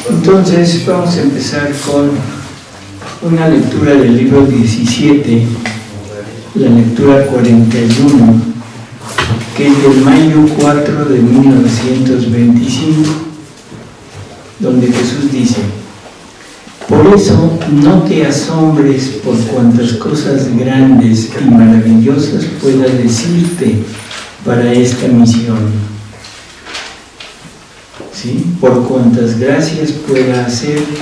Entonces vamos a empezar con una lectura del libro 17, la lectura 41, que es del mayo 4 de 1925, donde Jesús dice: por eso no te asombres por cuantas cosas grandes y maravillosas pueda decirte para esta misión. ¿Sí? Por cuantas gracias pueda hacerte,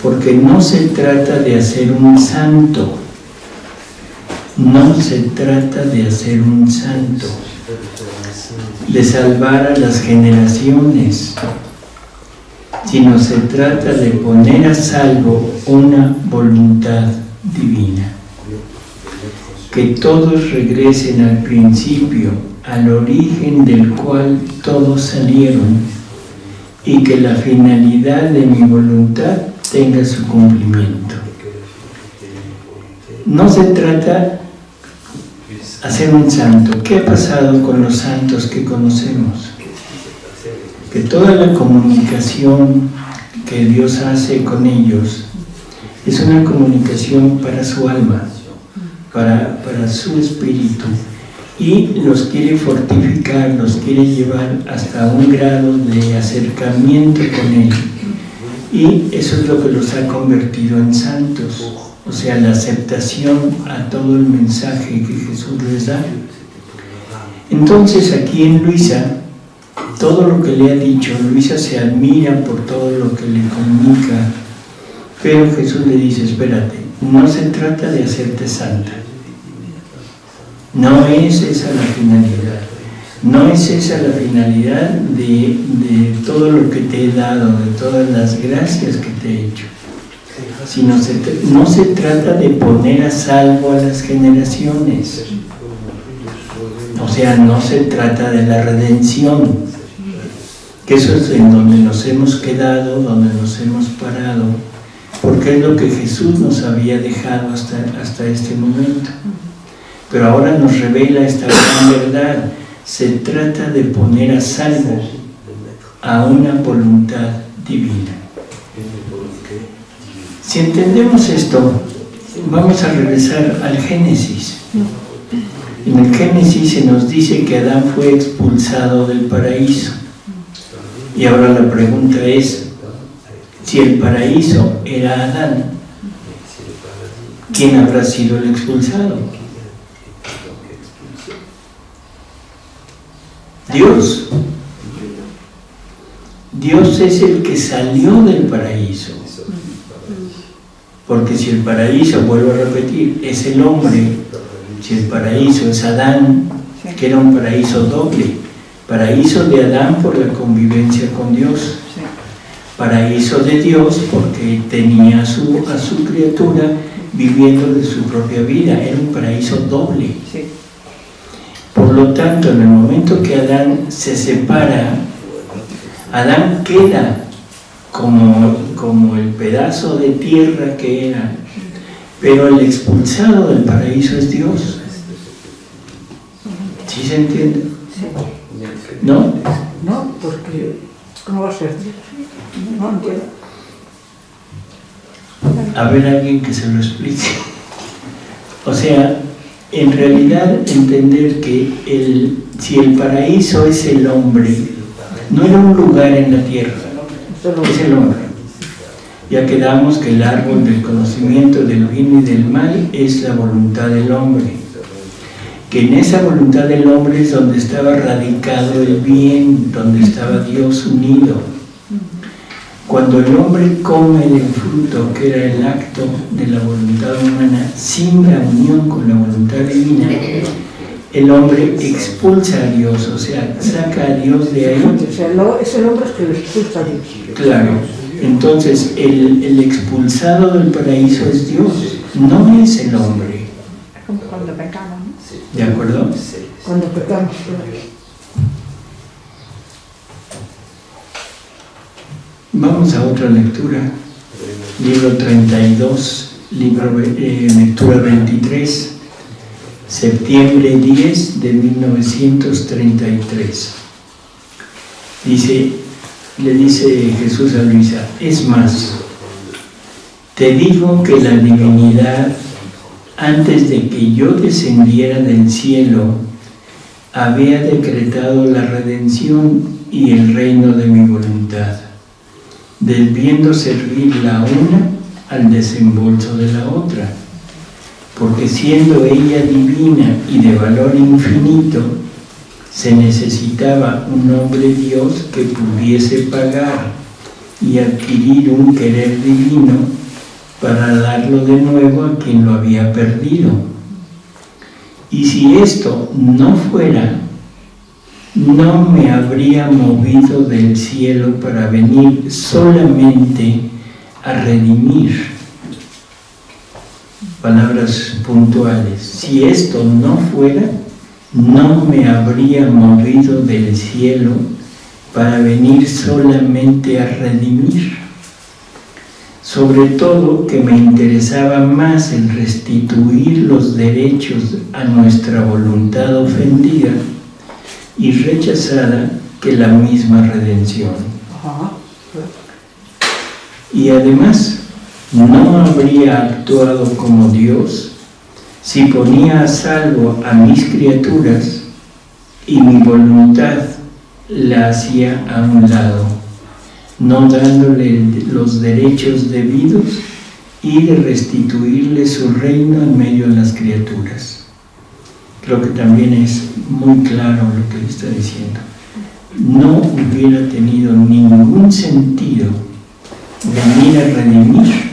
porque no se trata de hacer un santo, no se trata de hacer un santo, de salvar a las generaciones, sino se trata de poner a salvo una voluntad divina. Que todos regresen al principio, al origen del cual todos salieron, y que la finalidad de mi voluntad tenga su cumplimiento. No se trata de hacer un santo. ¿Qué ha pasado con los santos que conocemos? Que toda la comunicación que Dios hace con ellos es una comunicación para su alma, para su espíritu, y los quiere fortificar, los quiere llevar hasta un grado de acercamiento con Él, y eso es lo que los ha convertido en santos, o sea, la aceptación a todo el mensaje que Jesús les da. Entonces aquí en Luisa, todo lo que le ha dicho, Luisa se admira por todo lo que le comunica, pero Jesús le dice: espérate, no se trata de hacerte santa, no es esa la finalidad, no es esa la finalidad de todo lo que te he dado, de todas las gracias que te he hecho, sino no se trata de poner a salvo a las generaciones, o sea, no se trata de la redención, que eso es en donde nos hemos quedado, donde nos hemos parado, porque es lo que Jesús nos había dejado hasta este momento. Pero ahora nos revela esta gran verdad: se trata de poner a salvo a una voluntad divina. Si entendemos esto, vamos a regresar al Génesis. En el Génesis se nos dice que Adán fue expulsado del paraíso. Y ahora la pregunta es: si el paraíso era Adán, ¿quién habrá sido el expulsado? Dios. Dios es el que salió del paraíso. Porque si el paraíso, vuelvo a repetir, es el hombre, si el paraíso es Adán, que era un paraíso doble: paraíso de Adán por la convivencia con Dios, paraíso de Dios porque tenía a su criatura viviendo de su propia vida, era un paraíso doble. Por lo tanto, en el momento que Adán se separa, Adán queda como el pedazo de tierra que era, pero el expulsado del paraíso es Dios. ¿Sí se entiende? ¿No? No, porque ¿cómo va a ser? No entiendo. A ver, alguien que se lo explique. O sea, en realidad entender que si el paraíso es el hombre, no era un lugar en la tierra, es el hombre. Ya quedamos que el árbol del conocimiento del bien y del mal es la voluntad del hombre, que en esa voluntad del hombre es donde estaba radicado el bien, donde estaba Dios unido. Cuando el hombre come del fruto, que era el acto de la voluntad humana, sin la unión con la voluntad divina, el hombre expulsa a Dios, o sea, saca a Dios de ahí. O sea, no, es el hombre que lo expulsa a Dios. Claro, entonces el expulsado del paraíso es Dios, no es el hombre. Como cuando pecamos, ¿no? ¿De acuerdo? Cuando pecamos. Vamos a otra lectura, libro 32, lectura 23, septiembre 10 de 1933. Dice: le dice Jesús a Luisa, es más, te digo que la divinidad, antes de que yo descendiera del cielo, había decretado la redención y el reino de mi voluntad, debiendo servir la una al desembolso de la otra, porque siendo ella divina y de valor infinito, se necesitaba un hombre Dios que pudiese pagar y adquirir un querer divino para darlo de nuevo a quien lo había perdido. Y si esto no fuera, no me habría movido del cielo para venir solamente a redimir. Palabras puntuales. Si esto no fuera, no me habría movido del cielo para venir solamente a redimir. Sobre todo que me interesaba más el restituir los derechos a nuestra voluntad ofendida y rechazada que la misma redención. Y además, no habría actuado como Dios si ponía a salvo a mis criaturas y mi voluntad la hacía a un lado, no dándole los derechos debidos y de restituirle su reino en medio de las criaturas. Creo que también es muy claro lo que le está diciendo. No hubiera tenido ningún sentido venir a redimir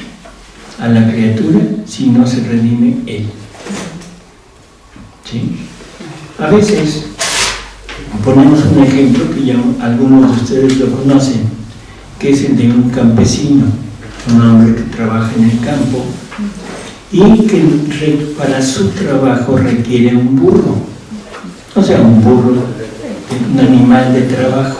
a la criatura si no se redime él. ¿Sí? A veces ponemos un ejemplo que ya algunos de ustedes lo conocen, que es el de un campesino, un hombre que trabaja en el campo y que para su trabajo requiere un burro, o sea, un burro, un animal de trabajo.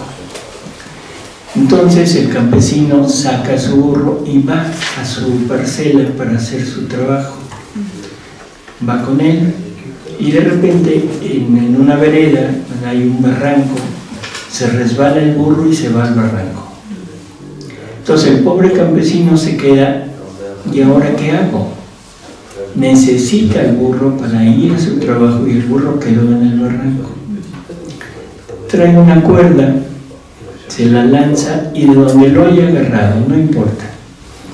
Entonces el campesino saca su burro y va a su parcela para hacer su trabajo. Va con él y de repente en una vereda donde hay un barranco, se resbala el burro y se va al barranco. Entonces el pobre campesino se queda, ¿y ahora qué hago? Necesita el burro para ir a su trabajo y el burro quedó en el barranco. Trae una cuerda, se la lanza y de donde lo haya agarrado, no importa,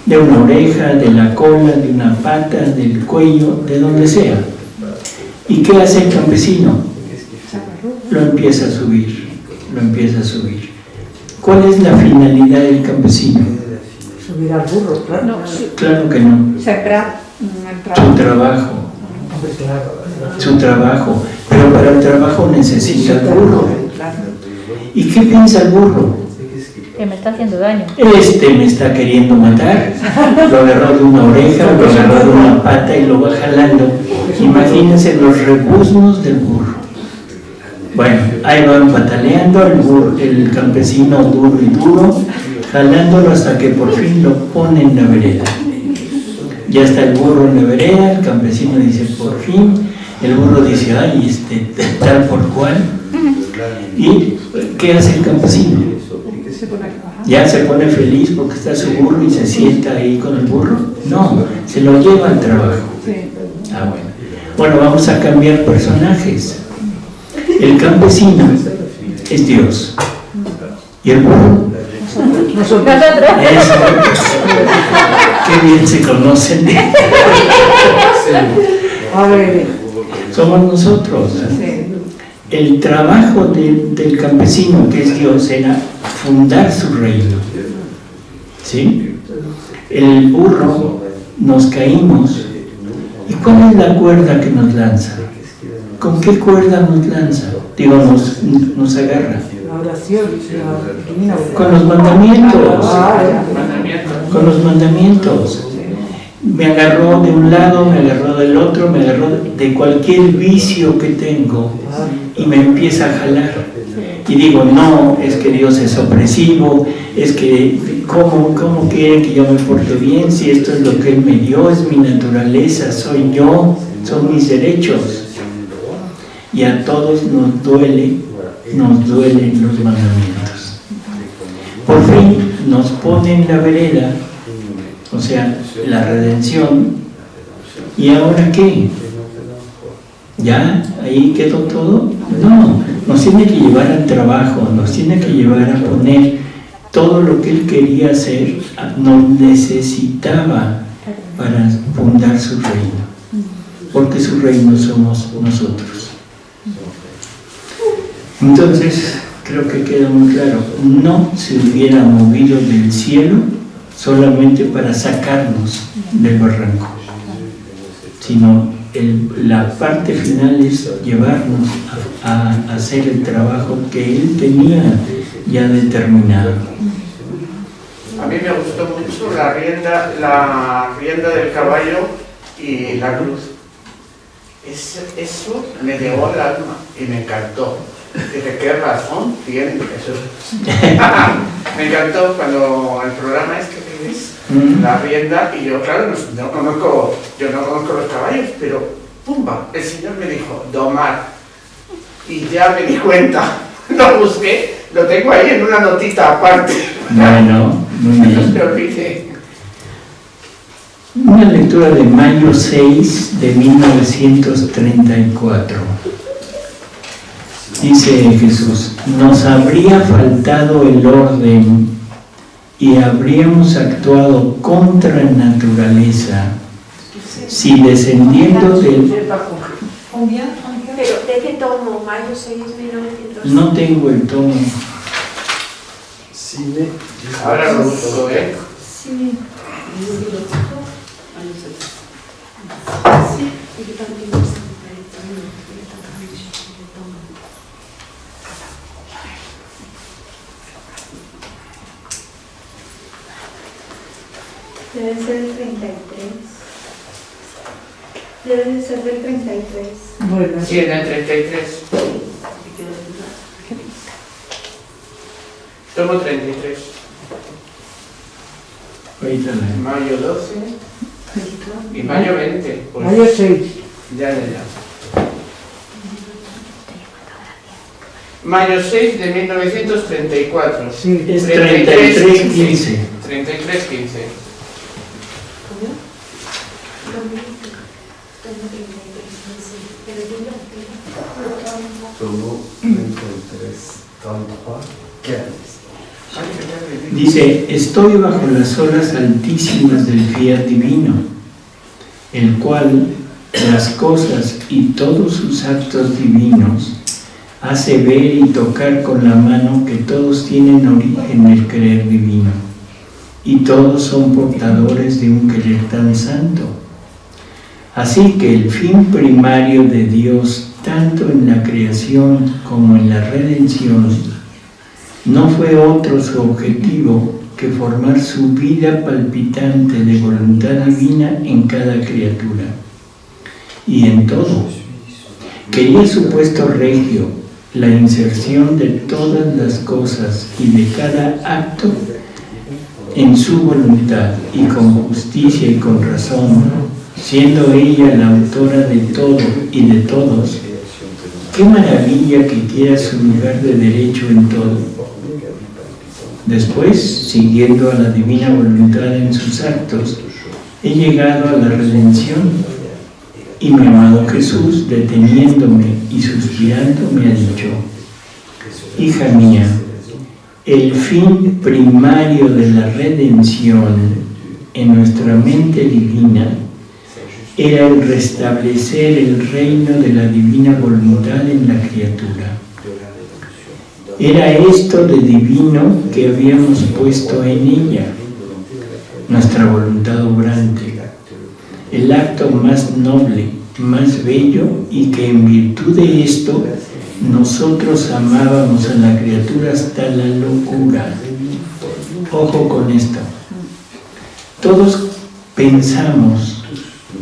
de una oreja, de la cola, de una pata, del cuello, de donde sea. ¿Y qué hace el campesino? Lo empieza a subir, lo empieza a subir. ¿Cuál es la finalidad del campesino? Subir al burro, claro. No, Claro que no. sembrar el Su trabajo. trabajo. Su trabajo. Pero para el trabajo necesita el burro. Claro. ¿Y qué piensa el burro? Que me está haciendo daño. Este me está queriendo matar. Lo agarró de una oreja, lo agarró de una pata y lo va jalando. Imagínense los rebuznos del burro. Bueno, ahí van pataleando el campesino duro y duro, jalándolo hasta que por fin lo pone en la vereda. Ya está el burro en la vereda, el campesino dice por fin, el burro dice, ay, tal por cual. ¿Y qué hace el campesino? Se pone a trabajar. ¿Ya se pone feliz porque está su burro y se sienta ahí con el burro? No, se lo lleva al trabajo. Sí. Ah, bueno. Bueno, vamos a cambiar personajes. El campesino es Dios. ¿Y el burro? Nosotros. Eso. Qué bien se conocen. A ver, Somos nosotros. Sí. El trabajo del campesino, que es Dios, era fundar su reino. ¿Sí? El burro, nos caímos. ¿Y cuál es la cuerda que nos lanza? ¿Con qué cuerda nos lanza? Digo, nos agarra. la oración, la divina oración. Con los mandamientos. Ah, ya. Con los mandamientos. Me agarró de un lado, me agarró del otro, me agarró de cualquier vicio que tengo y me empieza a jalar. Y digo, no, es que Dios es opresivo, es que ¿cómo quiere que yo me porte bien si esto es lo que Él me dio, es mi naturaleza, soy yo, son mis derechos? Y a todos nos duelen los mandamientos. por fin nos pone en la vereda, o sea, la redención. ¿Y ahora qué? ¿Ya? ¿Ahí quedó todo? No, nos tiene que llevar al trabajo, nos tiene que llevar a poner todo lo que Él quería hacer, nos necesitaba para fundar su reino, porque su reino somos nosotros. Entonces, creo que queda muy claro, no se hubiera movido del cielo solamente para sacarnos del barranco, sino la parte final es llevarnos a hacer el trabajo que Él tenía ya determinado. A mí me gustó mucho la rienda del caballo y la cruz. Eso me llegó al alma y me encantó. Dije, ¿qué razón tiene Jesús? Me encantó cuando el programa este que es la rienda, y yo, claro, yo no conozco los caballos, pero pumba, el Señor me dijo, domar. Y ya me di cuenta, lo busqué, lo tengo ahí en una notita aparte. Bueno, muy bien. Lo olvidé. Una lectura de mayo 6 de 1934. Dice Jesús, nos habría faltado el orden y habríamos actuado contra naturaleza si descendiendo del... Pero, ¿de qué tomo? Mayo 6, 1900. No tengo el tomo. Ahora lo busco, ¿eh? Sí. Debe ser el 33. Debe de ser del 33. Bueno, Sí, en el 33. Tomo 33. Ahorita la... Mayo 12 y mayo 20. Pues, mayo 6. ya. Mayo 6 de 1934. Sí. Es 33:15. 33:15. Dice, estoy bajo las olas altísimas del fiat divino, el cual las cosas y todos sus actos divinos hace ver y tocar con la mano que todos tienen origen del querer divino y todos son portadores de un querer tan santo. Así que el fin primario de Dios, tanto en la creación como en la redención, no fue otro su objetivo que formar su vida palpitante de voluntad divina en cada criatura y en todo. Quería su puesto regio, la inserción de todas las cosas y de cada acto en su voluntad y con justicia y con razón, siendo ella la autora de todo y de todos. ¡Qué maravilla que quiera su lugar de derecho en todo! Después, siguiendo a la divina voluntad en sus actos, he llegado a la redención y mi amado Jesús, deteniéndome y suspirando, me ha dicho, hija mía, el fin primario de la redención en nuestra mente divina era el restablecer el reino de la divina voluntad en la criatura. Era esto de divino que habíamos puesto en ella, nuestra voluntad obrante, el acto más noble, más bello, y que en virtud de esto nosotros amábamos a la criatura hasta la locura. Ojo con esto. Todos pensamos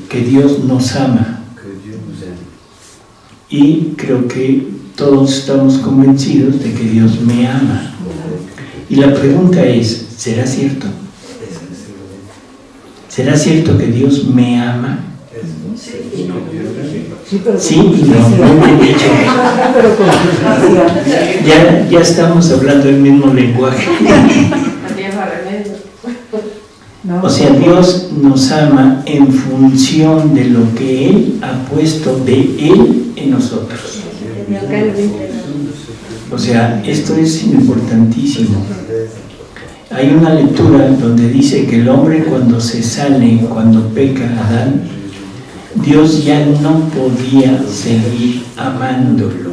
que Dios nos ama y creo que todos estamos convencidos de que Dios me ama. Y la pregunta es, ¿será cierto? ¿Será cierto que Dios me ama? Sí, pero Sí y no, muy bien dicho. pero con justicia. Ya estamos hablando el mismo lenguaje. No, O sea, Dios nos ama en función de lo que Él ha puesto de Él en nosotros. O sea, esto es importantísimo. Hay una lectura donde dice que el hombre cuando se sale, cuando peca Adán, Dios ya no podía seguir amándolo.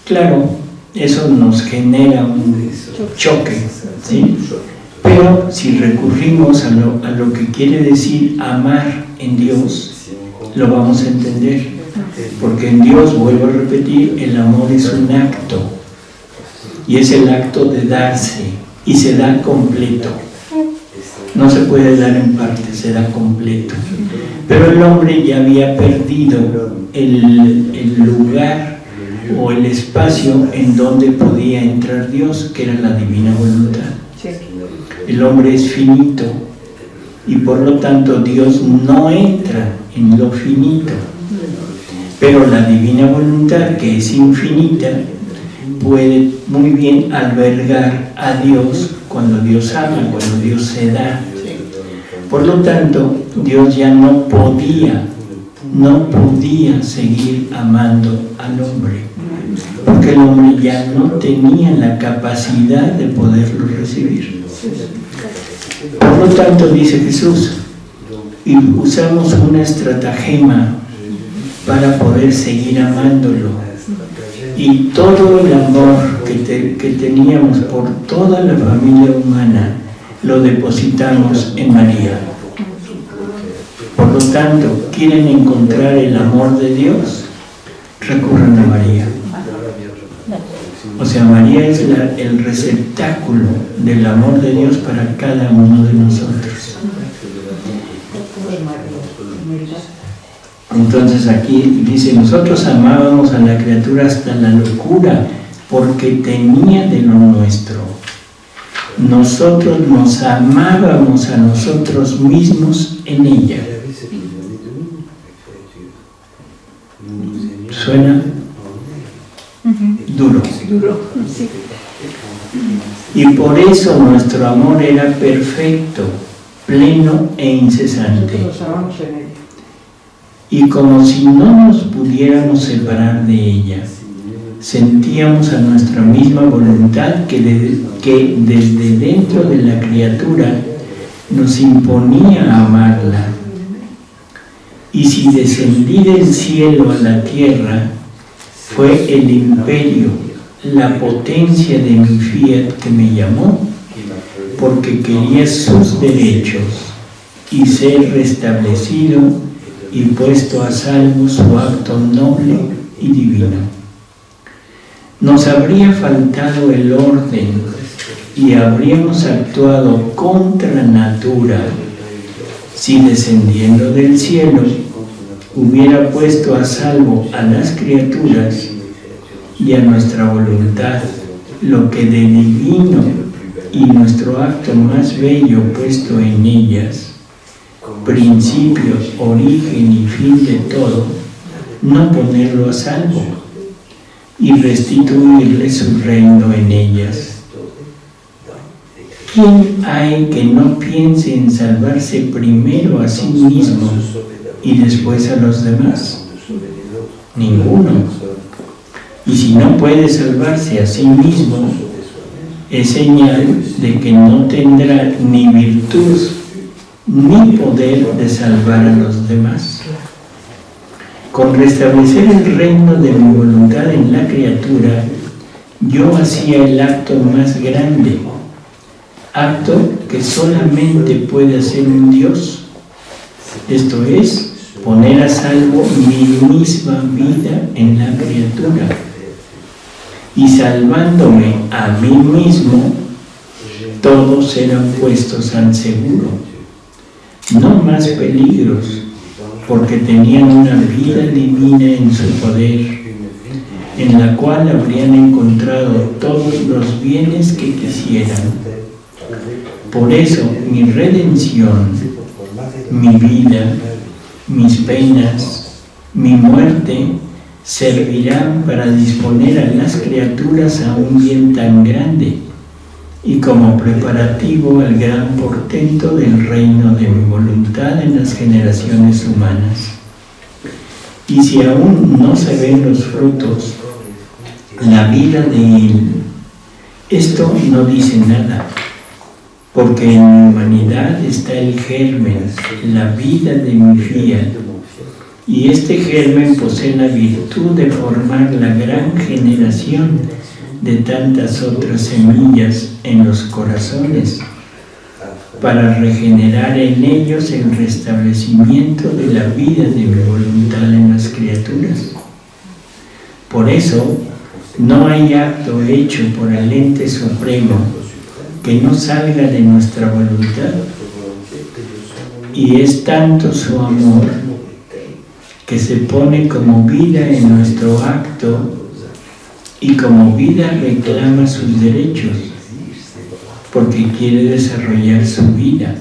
Claro, eso nos genera un choque, ¿sí? Pero si recurrimos a lo que quiere decir amar en Dios, lo vamos a entender. Porque en Dios, vuelvo a repetir, el amor es un acto. Y es el acto de darse. Y se da completo. No se puede dar en parte, se da completo. Pero el hombre ya había perdido el lugar o el espacio en donde podía entrar Dios, que era la divina voluntad. El hombre es finito y por lo tanto Dios no entra en lo finito. Pero la divina voluntad, que es infinita, puede muy bien albergar a Dios cuando Dios ama, cuando Dios se da. Por lo tanto, Dios ya no podía seguir amando al hombre, porque el hombre ya no tenía la capacidad de poderlo recibir. Por lo tanto, dice Jesús, y usamos una estratagema para poder seguir amándolo. Y todo el amor que teníamos por toda la familia humana lo depositamos en María. Por lo tanto, ¿quieren encontrar el amor de Dios? Recurran a María. O sea, María es el receptáculo del amor de Dios para cada uno de nosotros. Entonces aquí dice, nosotros amábamos a la criatura hasta la locura porque tenía de lo nuestro. Nosotros nos amábamos a nosotros mismos en ella. ¿Suena? Duro. Y por eso nuestro amor era perfecto, pleno e incesante. Nos amamos en ella. Y como si no nos pudiéramos separar de ella, sentíamos a nuestra misma voluntad que desde dentro de la criatura nos imponía amarla. Y si descendí del cielo a la tierra, fue el imperio, la potencia de mi fiat que me llamó, porque quería sus derechos y ser restablecido y puesto a salvo su acto noble y divino. Nos habría faltado el orden y habríamos actuado contra natura si descendiendo del cielo hubiera puesto a salvo a las criaturas y a nuestra voluntad lo que de divino y nuestro acto más bello puesto en ellas, principio, origen y fin de todo, no ponerlo a salvo y restituirle su reino en ellas. ¿Quién hay que no piense en salvarse primero a sí mismo y después a los demás? Ninguno. Y si no puede salvarse a sí mismo, es señal de que no tendrá ni virtud ni poder de salvar a los demás. Con restablecer el reino de mi voluntad en la criatura, yo hacía el acto más grande, acto que solamente puede hacer un Dios, esto es, poner a salvo mi misma vida en la criatura, y salvándome a mí mismo, todos serán puestos al seguro. No más peligros, porque tenían una vida divina en su poder, en la cual habrían encontrado todos los bienes que quisieran. Por eso mi redención, mi vida mis penas, mi muerte, servirán para disponer a las criaturas a un bien tan grande y como preparativo al gran portento del reino de mi voluntad en las generaciones humanas. Y si aún no se ven los frutos, la vida de él, esto no dice nada, porque en mi humanidad está el germen, la vida de mi fiat, y este germen posee la virtud de formar la gran generación de tantas otras semillas en los corazones, para regenerar en ellos el restablecimiento de la vida de mi voluntad en las criaturas. Por eso, no hay acto hecho por el ente supremo que no salga de nuestra voluntad, y es tanto su amor que se pone como vida en nuestro acto y como vida reclama sus derechos, porque quiere desarrollar su vida.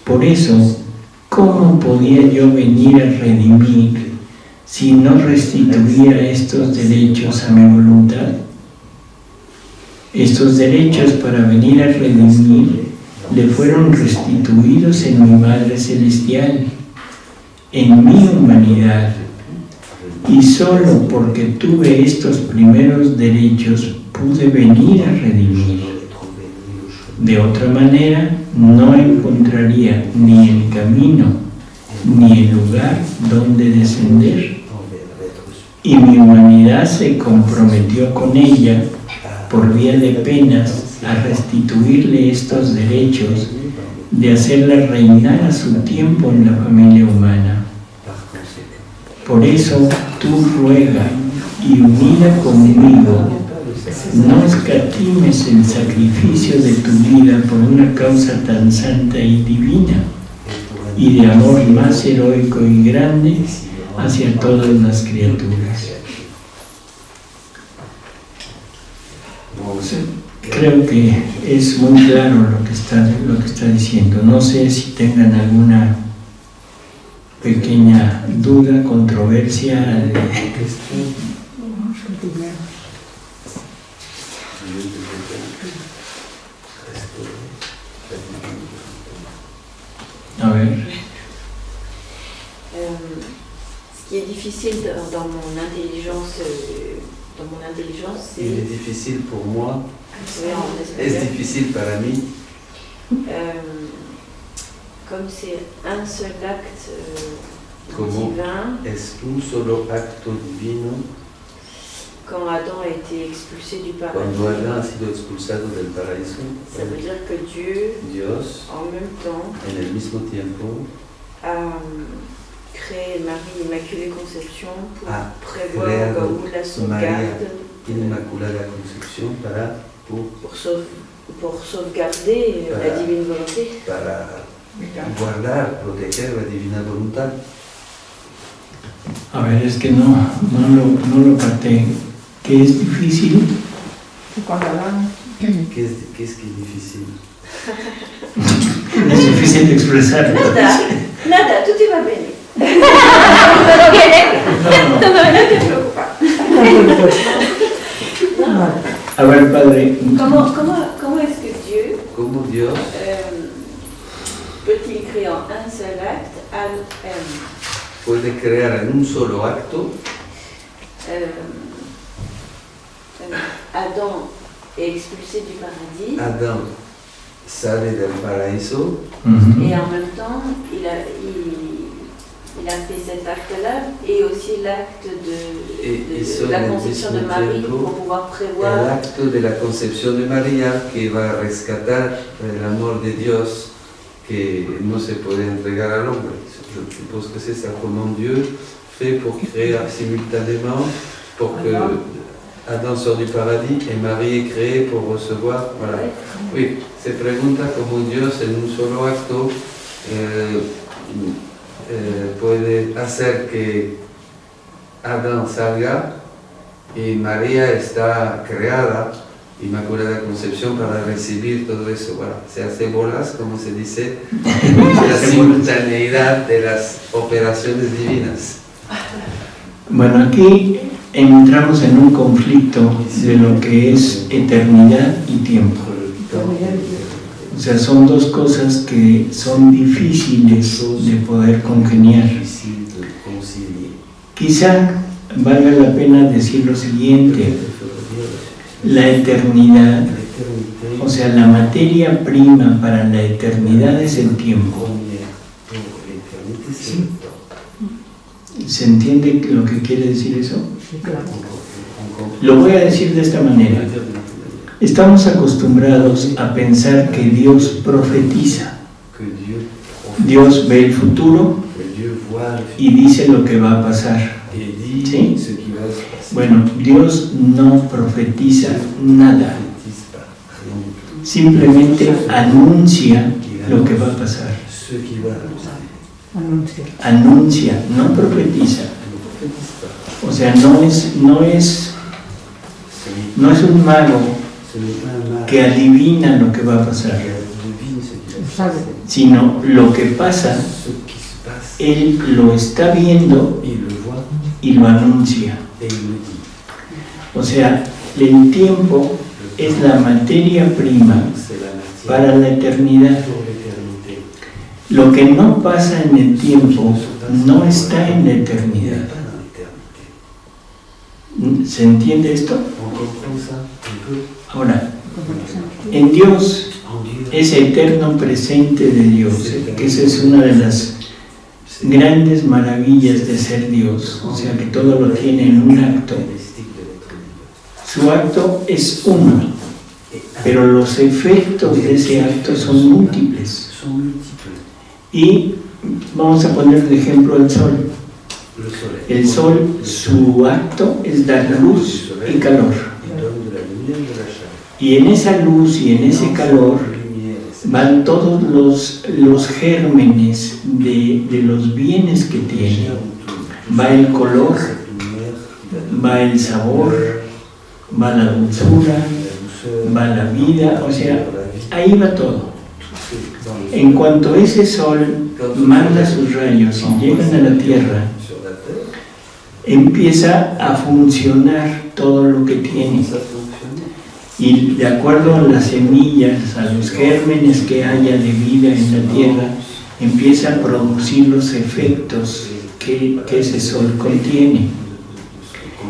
Por eso, ¿cómo podía yo venir a redimir si no restituía estos derechos a mi voluntad? Estos derechos para venir a redimir le fueron restituidos en mi Madre Celestial, en mi humanidad, y solo porque tuve estos primeros derechos pude venir a redimir. De otra manera, no encontraría ni el camino, ni el lugar donde descender. Y mi humanidad se comprometió con ella, por vía de penas, a restituirle estos derechos, de hacerla reinar a su tiempo en la familia humana. Por eso, tú ruega y unida conmigo, no escatimes el sacrificio de tu vida por una causa tan santa y divina, y de amor más heroico y grande hacia todas las criaturas. Creo que es muy claro lo que está diciendo. No sé si tengan alguna pequeña duda, controversia. A ver. Ce qui est difficile dans mon intelligence, c'est... Il est difficile pour moi. Oui, en espagnol. Es difícil para mí. Comme c'est un seul acte Como divin, es un solo acto divino, quand Adam a été expulsé du paradis, cuando Adán ha sido expulsado del paraíso, ça veut dire que Dios, en même temps, en el mismo tiempo, a créé Marie Immaculée Conception pour ha prévoir creado au cas où la sauvegarde, Inmaculada Concepción pour sauvegarder la divine volonté. para guardar, proteger la divina voluntad. A ver, es que no lo capté. ¿Qué es difícil? Cuando hablamos. ¿Qué es difícil? Es difícil de expresar. Nada, tutto va bene. Todo viene. No te preocupes. A ver, padre. Comment est-ce que Dieu ¿Cómo Dios peut-il créer en un seul acte puede crear en un solo acto? Adam est expulsé du paradis Adán sale del paraíso et en même temps il a fait cet acte-là et aussi l'acte de la conception de Marie pour pouvoir el prévoir acto de la concepción de María, que va a rescatar el amor de Dios que no se puede entregar al hombre. Je suppose que c'est ça, comment Dieu fait pour créer simultanément, pour que Adam sort du paradis et Marie est créée pour recevoir. Voilà. Oui, se pregunta cómo Dios en un solo acto puede hacer que Adán salga y María está creada Inmaculada Concepción para recibir todo eso. Bueno, se hace bolas, como se dice, la simultaneidad de las operaciones divinas. Bueno, aquí entramos en un conflicto de lo que es eternidad y tiempo. O sea, son dos cosas que son difíciles de poder congeniar. Quizá valga la pena decir lo siguiente: la eternidad, o sea, la materia prima para la eternidad es el tiempo. ¿Se entiende lo que quiere decir eso? Lo voy a decir de esta manera. Estamos acostumbrados a pensar que Dios profetiza. Dios ve el futuro y dice lo que va a pasar. ¿Sí? Bueno, Dios no profetiza nada. Simplemente anuncia lo que va a pasar. Anuncia, no profetiza. O sea, no es un mago que adivina lo que va a pasar, sino lo que pasa, él lo está viendo y lo anuncia. O sea, el tiempo es la materia prima para la eternidad. Lo que no pasa en el tiempo no está en la eternidad. ¿Se entiende esto? Ahora, en Dios, ese eterno presente de Dios, que esa es una de las grandes maravillas de ser Dios, o sea que todo lo tiene en un acto. Su acto es uno, pero los efectos de ese acto son múltiples. Y vamos a poner de ejemplo el sol. El sol, su acto es dar luz y calor. Y en esa luz y en ese calor van todos los gérmenes de los bienes que tiene. Va el color, va el sabor, va la dulzura, va la vida, o sea, ahí va todo. En cuanto ese sol manda sus rayos y llegan a la tierra, empieza a funcionar todo lo que tiene. Y de acuerdo a las semillas, a los gérmenes que haya de vida en la tierra, empieza a producir los efectos que ese sol contiene.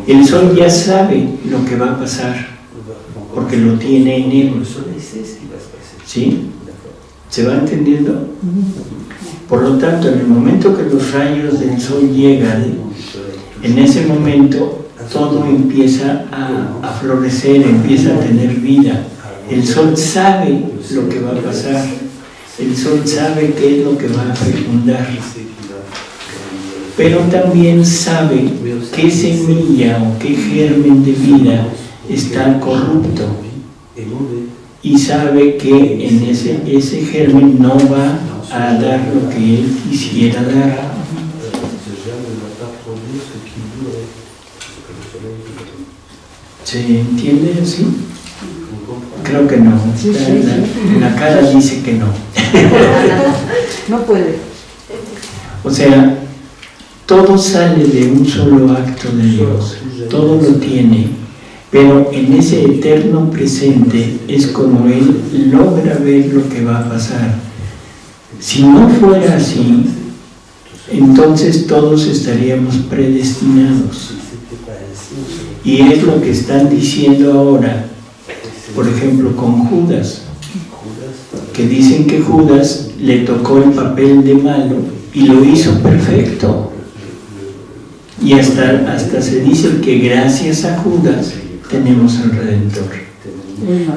El sol ya sabe lo que va a pasar, porque lo tiene en él. ¿Sí? ¿Se va entendiendo? Por lo tanto, en el momento que los rayos del sol llegan, en ese momento todo empieza a florecer, empieza a tener vida. El sol sabe lo que va a pasar, el sol sabe qué es lo que va a fecundar, pero también sabe qué semilla o qué germen de vida está corrupto y sabe que en ese germen no va a dar lo que él quisiera dar. ¿Se entiende así? Creo que no. La cara dice que no. No puede. O sea, todo sale de un solo acto de Dios. Todo lo tiene. Pero en ese eterno presente es como Él logra ver lo que va a pasar. Si no fuera así, entonces todos estaríamos predestinados. Y es lo que están diciendo ahora, por ejemplo, con Judas, que dicen que Judas le tocó el papel de malo y lo hizo perfecto. Y hasta se dice que gracias a Judas tenemos al Redentor.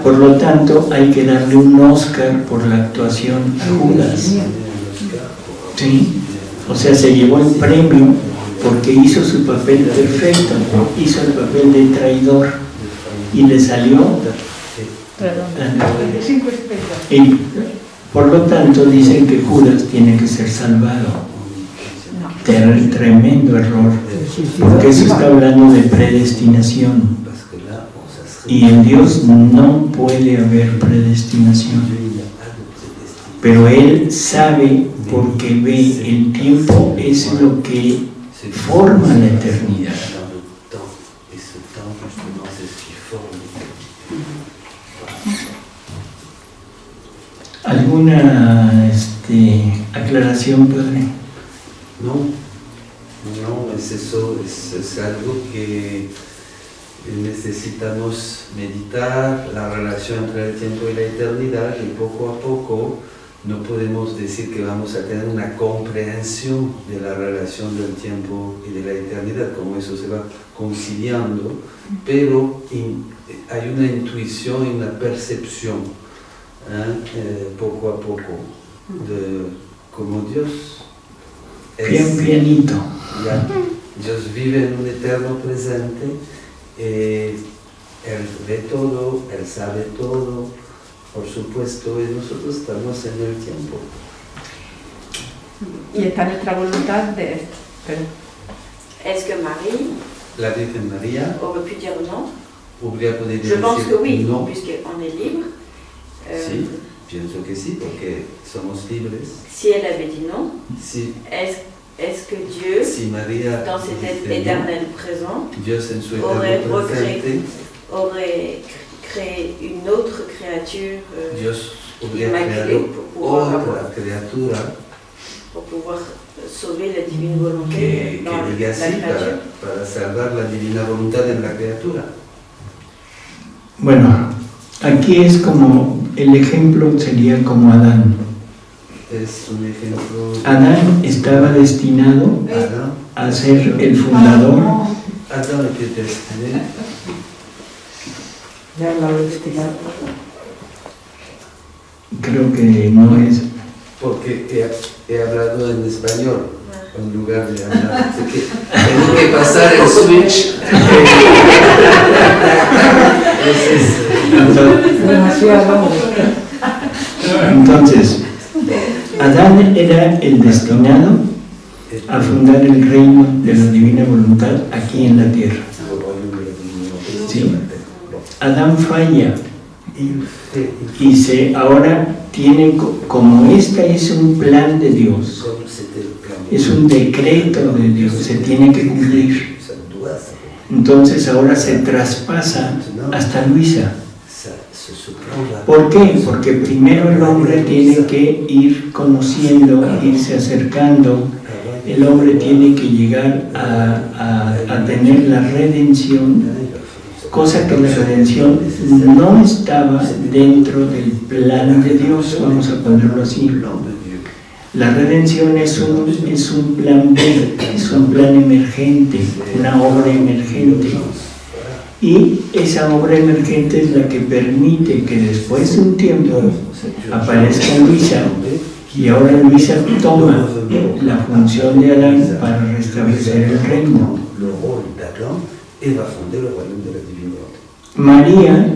Por lo tanto, hay que darle un Oscar por la actuación a Judas. ¿Sí? O sea, se llevó el premio porque hizo su papel perfecto, hizo el papel de traidor y le salió. Y por lo tanto dicen que Judas tiene que ser salvado. Tremendo error, porque eso está hablando de predestinación. Y en Dios no puede haber predestinación. Pero Él sabe, porque ve el tiempo es lo que forma la eternidad. ¿Alguna aclaración, padre? No, es eso, es algo que necesitamos meditar, la relación entre el tiempo y la eternidad, y poco a poco no podemos decir que vamos a tener una comprensión de la relación del tiempo y de la eternidad, como eso se va conciliando, pero hay una intuición y una percepción poco a poco de cómo Dios es. Pianito. Ya, Dios vive en un eterno presente, Él ve todo, Él sabe todo, por supuesto, y nosotros estamos en el tiempo. Y está nuestra voluntad de... Pero... Est-ce que Marie La Virgen María aurait pu dire non? hubiera podido Je pense que oui, no. puisqu'on est libre. Sí, pienso que sí, porque somos libres. Si elle avait dit non, Si, est-ce que Dieu, si María dans cet dice éternel présent, no, Dios en su aurait eterno presente, aurait créé une autre créature Dios hubiera immaculée creado pour otra criatura pouvoir sauver la divine volonté que dans diga la sí créature? para salvar la divina voluntad en la criatura. Bueno, aquí es como, el ejemplo sería como Adán. Es un ejemplo. Adán estaba destinado Adán, a ser el fundador. Adán était destiné. Ya la destinado. Creo que no es. Porque he hablado en español en lugar de hablar. Así que tengo que pasar el switch. Demasiado. Entonces, Adán era el destinado a fundar el reino de la divina voluntad aquí en la tierra. Sí. Adán falla y ahora tiene, como esta es un plan de Dios, es un decreto de Dios, se tiene que cumplir. Entonces ahora se traspasa hasta Luisa. ¿Por qué? Porque primero el hombre tiene que ir conociendo, irse acercando, el hombre tiene que llegar a tener la redención, cosa que la redención no estaba dentro del plan de Dios, vamos a ponerlo así. La redención es un plan B, es un plan emergente, una obra emergente. Y esa obra emergente es la que permite que después de un tiempo aparezca Luisa, y ahora Luisa toma la función de Adán para restablecer el reino. María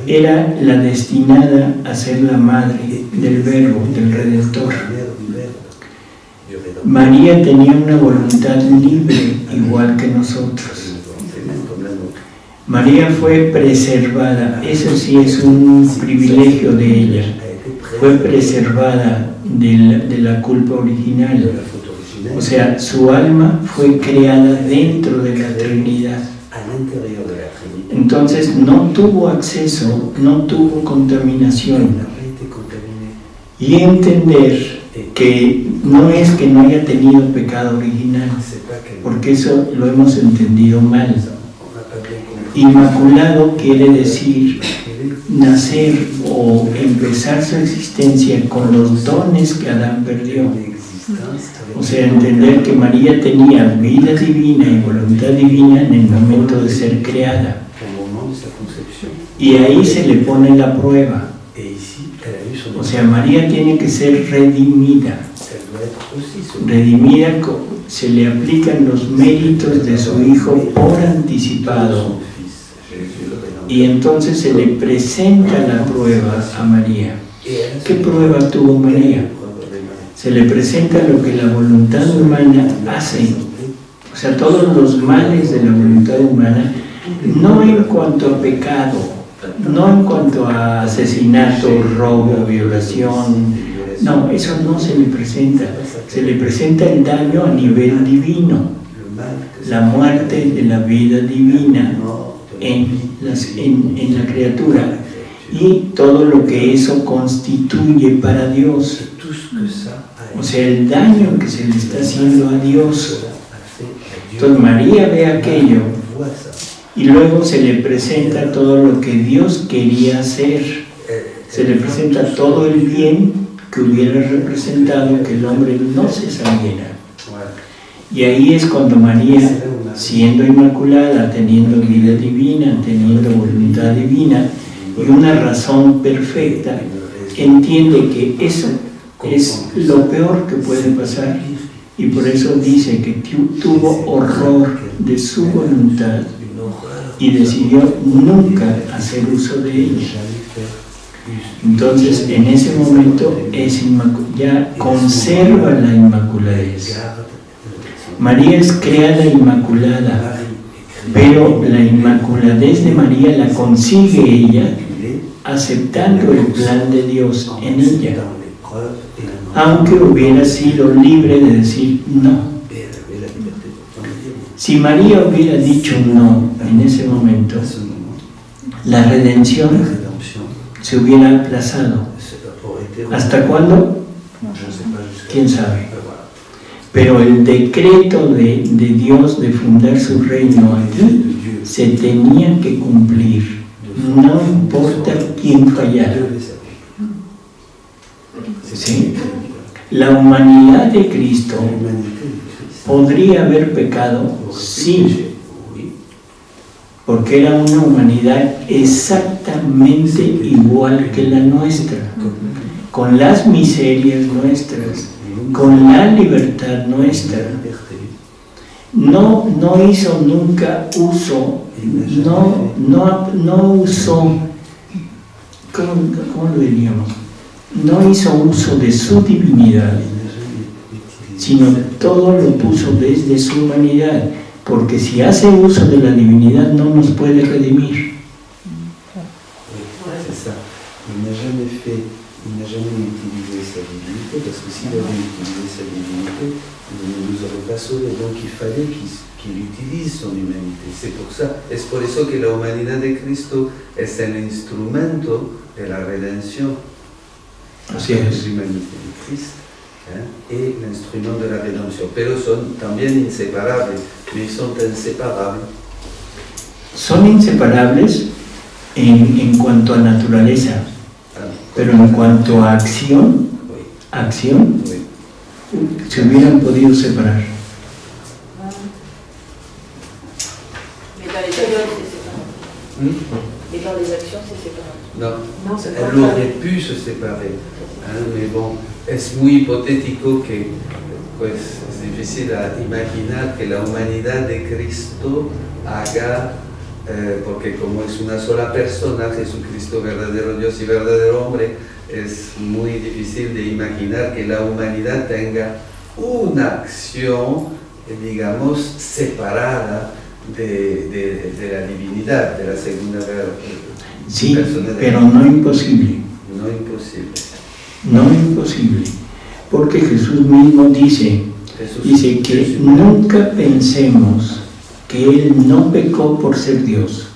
era la destinada a ser la madre del Verbo, del Redentor. María tenía una voluntad libre igual que nosotros. María fue preservada, eso sí es un privilegio de ella, fue preservada de la culpa original. O sea, su alma fue creada dentro de la Trinidad. Entonces no tuvo acceso, no tuvo contaminación. Y entender que no es que no haya tenido pecado original, porque eso lo hemos entendido mal. Inmaculado quiere decir nacer o empezar su existencia con los dones que Adán perdió. O sea, entender que María tenía vida divina y voluntad divina en el momento de ser creada. Y ahí se le pone la prueba. O sea, María tiene que ser redimida. Redimida, se le aplican los méritos de su Hijo por anticipado. Y entonces se le presenta la prueba a María. ¿Qué prueba tuvo María? Se le presenta lo que la voluntad humana hace. O sea, todos los males de la voluntad humana no en cuanto a pecado, no en cuanto a asesinato, robo, violación, no, eso no se le presenta. Se le presenta el daño a nivel divino, la muerte de la vida divina en la criatura y todo lo que eso constituye para Dios. O sea, el daño que se le está haciendo a Dios. Entonces María ve aquello y luego se le presenta todo lo que Dios quería hacer. Se le presenta todo el bien que hubiera representado que el hombre no se saliera. Y ahí es cuando María, siendo inmaculada, teniendo vida divina, teniendo voluntad divina y una razón perfecta, entiende que eso es lo peor que puede pasar y por eso dice que tuvo horror de su voluntad y decidió nunca hacer uso de ella. Entonces, en ese momento ya conserva la inmaculadez. María es creada inmaculada, pero la inmaculadez de María la consigue ella aceptando el plan de Dios en ella, aunque hubiera sido libre de decir no. Si María hubiera dicho no en ese momento, la redención se hubiera aplazado. ¿Hasta cuándo? ¿Quién sabe? Pero el decreto de Dios de fundar su reino aquí se tenía que cumplir, no importa quién fallara. ¿Sí? La humanidad de Cristo podría haber pecado, sí, porque era una humanidad exactamente igual que la nuestra, con las miserias nuestras, con la libertad nuestra. No hizo nunca uso, no usó, ¿cómo lo diríamos? No hizo uso de su divinidad, sino todo lo puso desde su humanidad, porque si hace uso de la divinidad no nos puede redimir. Il n'a jamais utilisé sa divinité, parce que s'il avait utilisé sa divinité, il ne nous aurait pas sauvés. Donc il fallait qu'il utilise son humanité. C'est por eso que la humanidad de Cristo es el instrumento de la redención. Así es. La humanité de Cristo et l'instrument de la rédemption. Pero son también inseparables, mais sont inseparables. Son inseparables en cuanto a naturaleza. Pero en cuanto a acción, se hubieran podido separar. Et dans les actions, c'est séparé. Non, elle aurait pu se séparer. Mais bon, es muy hipotético que, pues, es difícil imaginar que la humanidad de Cristo haga. Porque como es una sola persona, Jesucristo verdadero Dios y verdadero hombre, es muy difícil de imaginar que la humanidad tenga una acción, digamos, separada de la divinidad, de la segunda persona. Sí, pero no imposible. No imposible. Porque Jesús mismo dice que nunca pensemos que Él no pecó por ser Dios,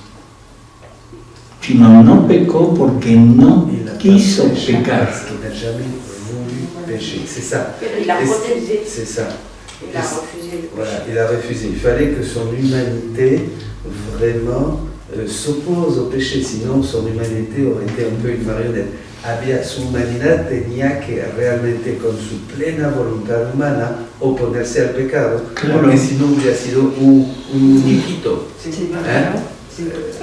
sino no pecó porque no quiso pecar. C'est ça. Il a protégé. C'est ça. Il a refusé. Voilà, il a refusé. Il fallait que son humanité vraiment s'oppose au péché, sinon son humanité aurait été un peu une marionnette. Su humanidad tenía que realmente con su plena voluntad humana oponerse al pecado, claro. Porque si no hubiera sido un muñequito.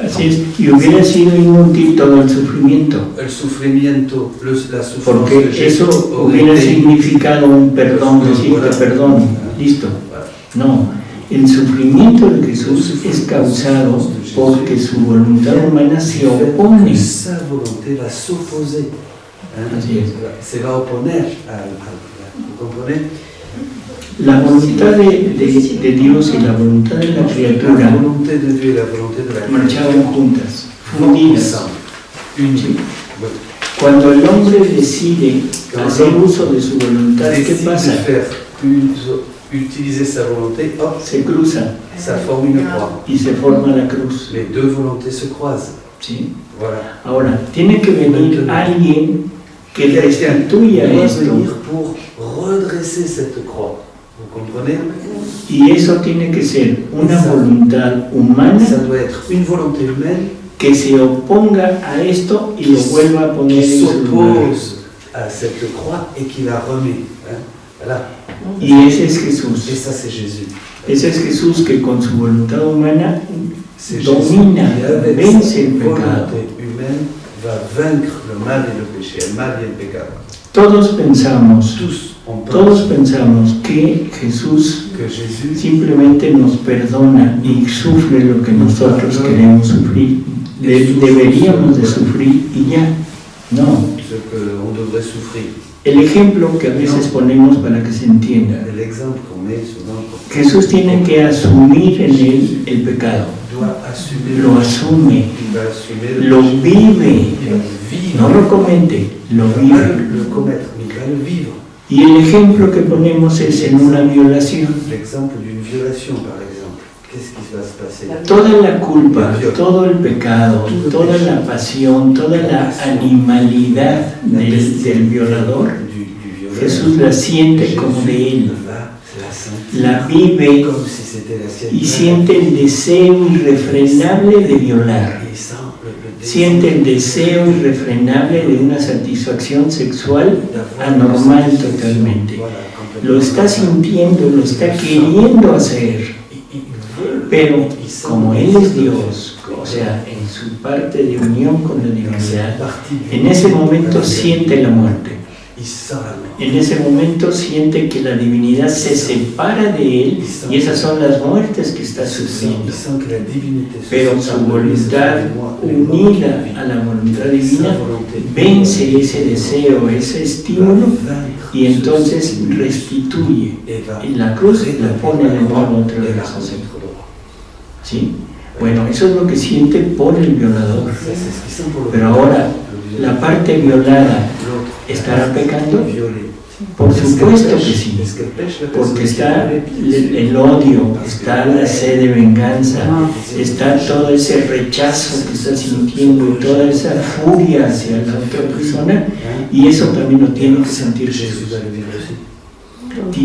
Así es, y hubiera sido inútil todo el sufrimiento. El sufrimiento, la sufrimiento. Porque eso hubiera significado un perdón, decirte perdón, listo. No, el sufrimiento de Jesús es causado porque su voluntad humana se opone. Sa volonté va s'opposer. Así es. Se va a oponer. ¿Vous comprenez? La voluntad de Dios y la voluntad de la La criatura volonté de Dieu et la volonté de la marchaban créature juntas, vont fundidas. ensemble. Sí. Bueno, Cuando el hombre decide hacer uso de su voluntad, ¿qué décide de pasa? faire utiliser sa volonté, hop, Se cruza ça forme une croix. y se forma la cruz. Les deux volontés se croisent. ¿Sí? Voilà. Ahora, tiene que venir alguien que restituya doit esto, venir pour redresser cette croix. Vous comprenez? y eso tiene que ser una voluntad humana Ça doit être une volonté humaine que se oponga a esto y lo vuelva a poner qui en su lugar. s'oppose à cette croix et qui la remet. Hein? Voilà. Y ese es Et Jesús. ça, c'est Jésus. Ese es Jesús que con su voluntad humana C'est domina, Jésus qui, avec vence sa el pecado. volonté humaine, va vaincre le mal et le péché, el mal y el pecado. Todos pensamos, On todos pense pensamos que Jesús que Jésus simplemente nos perdona y sufre lo que nosotros queremos sufrir, deberíamos de sufrir y ya. No. ce qu'on devrait souffrir. El ejemplo que a veces ponemos para que se entienda, L'exemple qu'on met souvent pour Jesús tiene que asumir en él el pecado, doit assumer lo asume, il va assumer le lo péché. vive, Il va le vivre. no lo comete, lo Il va vive. le commettre, mais il va le vivre. Y el ejemplo que ponemos es en una violación. L'exemple d'une violation, par exemple. Qu'est-ce qui va se passer? Toda la culpa, todo el pecado, toda la pasión, toda la animalidad del violador, Du violeur, Jesús la siente como de él, va la sentir la vive comme si c'était la sienne. y siente el deseo irrefrenable de violar. Et sent le désir Siente el deseo irrefrenable de una satisfacción sexual d'avoir anormal une satisfaction. totalmente. Voilà, complètement Lo está normal. sintiendo, lo está queriendo hacer, Il veut, pero il sent como le Él désir es de Dios, faire. o sea, en su parte de unión con la divinidad, Partie du en ese momento de la siente la muerte. Il sent la mort. En ese momento siente que la divinidad se separa de Él y esas son las muertes que está sufriendo. Il sent que la divinité se Pero sépare su de lui, se voluntad sépare de moi, unida a la voluntad divina vence ese deseo, ese estímulo y entonces restituye. Y la cruz la pone de nuevo otra vez. ¿Sí? Bueno, eso es lo que siente por el violador. Pero ahora, la parte violada, ¿estará pecando? Por supuesto que sí, porque está el odio, está la sed de venganza, está todo ese rechazo que está sintiendo y toda esa furia hacia la otra persona, y eso también lo tiene que sentir Jesús.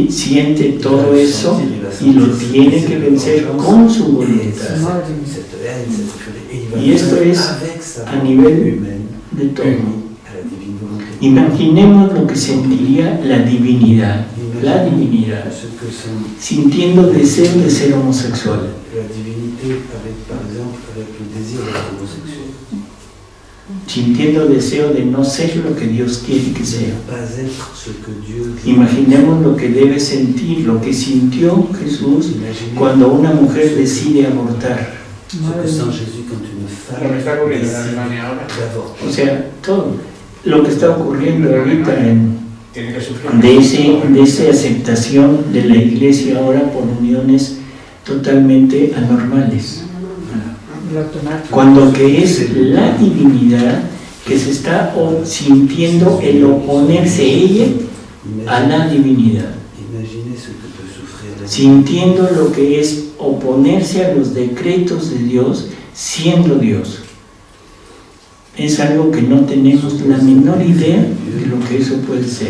Siente todo eso y lo tiene que vencer con su voluntad. Y esto es a nivel de todo. Imaginemos lo que sentiría la divinidad, sintiendo deseo de ser homosexual. Sintiendo deseo de no ser lo que Dios quiere que sea. Imaginemos lo que debe sentir, lo que sintió Jesús cuando una mujer decide abortar. Lo que está ocurriendo en Alemania ahora. O sea, todo lo que está ocurriendo ahorita Tiene que sufrir. de esa aceptación de la iglesia ahora por uniones totalmente anormales. Cuando que es la divinidad que se está sintiendo el oponerse ella a la divinidad, sintiendo lo que es oponerse a los decretos de Dios siendo Dios. Es algo que no tenemos la menor idea de lo que eso puede ser.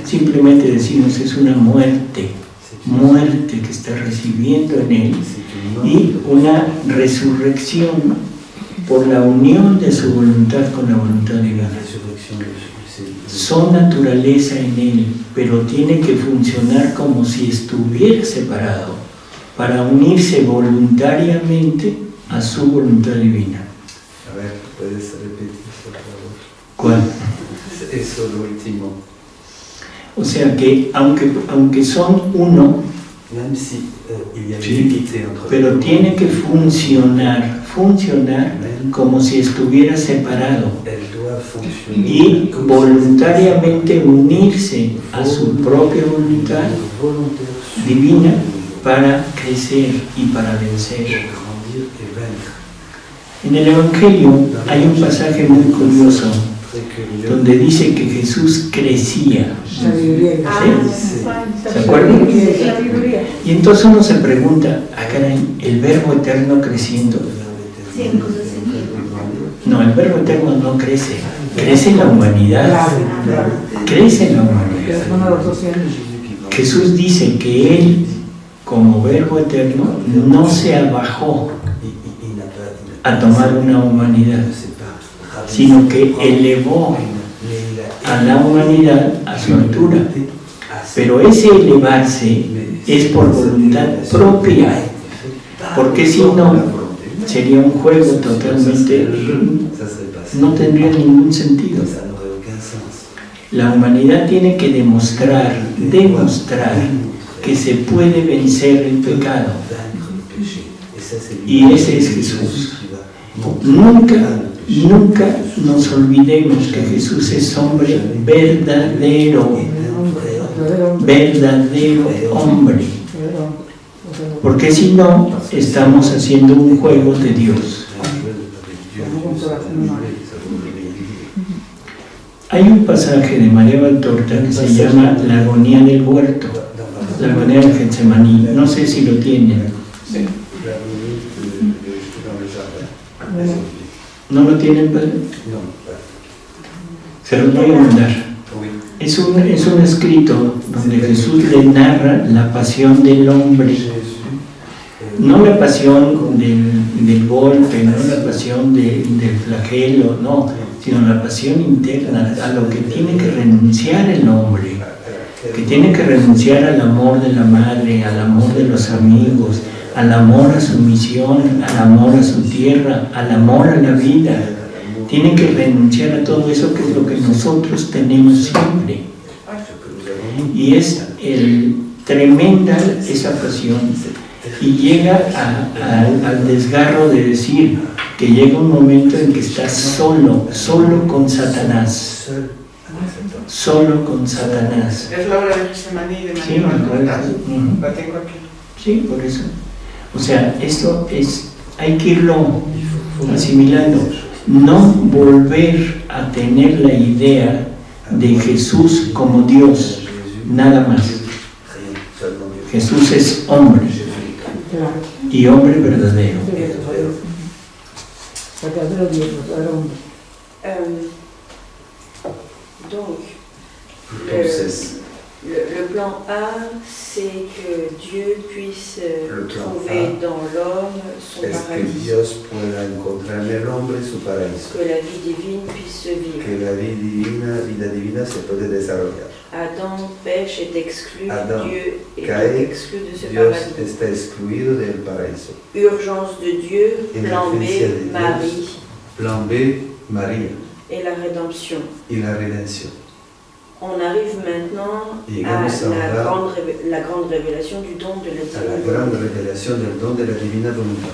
Simplemente decimos es una muerte que está recibiendo en él y una resurrección por la unión de su voluntad con la voluntad divina. Son naturaleza en él, pero tiene que funcionar como si estuviera separado para unirse voluntariamente a su voluntad divina. A ver, ¿puedes repetir, por favor? ¿Cuál? Eso lo último. O sea que aunque son uno, Même si il y a sí, une unité entre pero eux, tiene que funcionar como si estuviera separado. elles doivent y voluntariamente unirse a su propia voluntad divina para crecer y para vencer. En el Evangelio hay un pasaje muy curioso donde dice que Jesús crecía. ¿Sí? ¿Se acuerdan? Y entonces uno se pregunta, caray, ¿el Verbo Eterno creciendo? No, el Verbo Eterno no crece, crece en la humanidad. Crece en la humanidad. Jesús dice que Él, como Verbo Eterno, no se abajó a tomar una humanidad, sino que elevó a la humanidad a su altura. Pero ese elevarse es por voluntad propia, porque si no, sería un juego totalmente, no tendría ningún sentido. La humanidad tiene que demostrar que se puede vencer el pecado. Y ese es Jesús. Nunca nos olvidemos que Jesús es hombre verdadero hombre. Porque si no, estamos haciendo un juego de Dios. Hay un pasaje de María Valtorta que se llama La agonía del huerto, la agonía del Getsemaní. No sé si lo tienen. ¿No lo tienen, padre? Se los voy a mandar. Es un escrito donde Jesús le narra la pasión del hombre. No la pasión del golpe, no la pasión del flagelo, no, sino la pasión interna, a lo que tiene que renunciar el hombre, que tiene que renunciar al amor de la madre, al amor de los amigos, al amor a su misión, al amor a su tierra, al amor a la vida. Tiene que renunciar a todo eso, que es lo que nosotros tenemos siempre. Y es tremenda esa pasión. Y llega al desgarro de decir que llega un momento en que estás solo con Satanás. Solo con Satanás. Es la obra de Getsemaní de María Valtorta. La tengo aquí. Sí, por eso. O sea, esto hay que irlo asimilando. No volver a tener la idea de Jesús como Dios, nada más. Jesús es hombre, y hombre verdadero. Donc, le plan A, c'est que Dieu puisse trouver dans l'homme son paradis. Que Dios pueda encontrar en el hombre su paraíso. Que la vie divine puisse se vivre. Que la vida divina se puede desarrollar. Adam pêche, est exclu, Adam Dieu est cae, exclu de ce Dios paradis. está excluido del paraíso. Urgence de Dieu, plan B, Marie. Plan B, María. Et la rédemption. Y la redención. On arrive maintenant à la grande révélation du don de la divine volonté. A la grande revelación del don de la divina voluntad.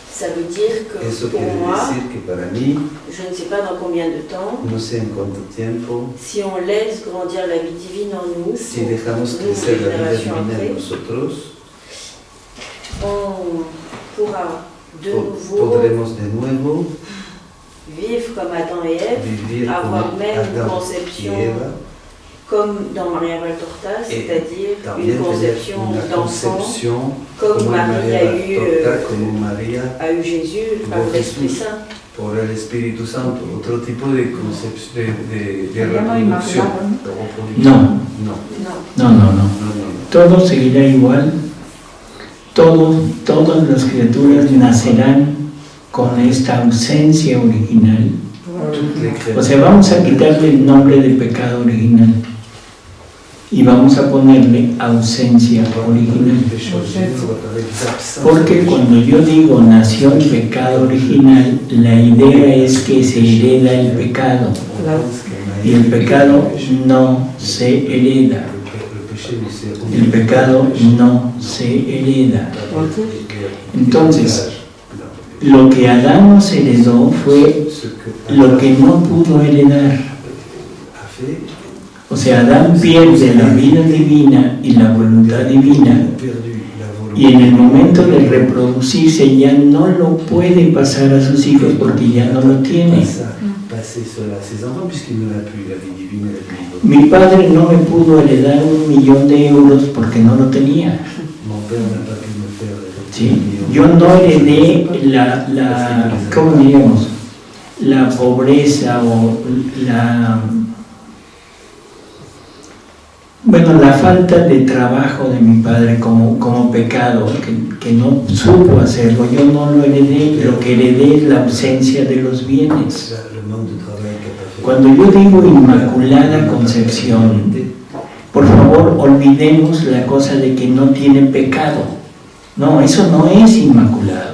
Ça veut dire que Eso pour quiere moi, decir que para mí, je ne sais pas dans combien de temps, no sé en cuánto tiempo, si on laisse grandir la vie divine en nous, si dejamos crecer la vida divina en nosotros, on pourra de nouveau podremos de nuevo vivre comme Adam et Ève, avoir même une conception comme dans Maria Valtorta, c'est-à-dire une conception d'enfant, comme Marie a eu Jésus par l'Esprit Saint. Por el Espíritu Santo, otro tipo de concepción de reproducción. No. Todo seguirá igual. Todas las criaturas nacerán con esta ausencia original. O sea, vamos a quitarle el nombre de pecado original y vamos a ponerle ausencia original. Porque cuando yo digo nació el pecado original, la idea es que se hereda el pecado. Y el pecado no se hereda. El pecado no se hereda. Entonces, Lo que Adán nos heredó fue lo que no pudo heredar. O sea, Adán pierde la vida divina y la voluntad divina, y en el momento de reproducirse ya no lo puede pasar a sus hijos porque ya no lo tiene. Mi padre no me pudo heredar 1 millón de euros porque no lo tenía. ¿Sí? Yo no heredé ¿cómo diríamos? La pobreza o la falta de trabajo de mi padre como pecado, que no supo hacerlo. Yo no lo heredé, lo que heredé es la ausencia de los bienes. Cuando yo digo Inmaculada Concepción, por favor olvidemos la cosa de que no tiene pecado. No, eso no es inmaculado.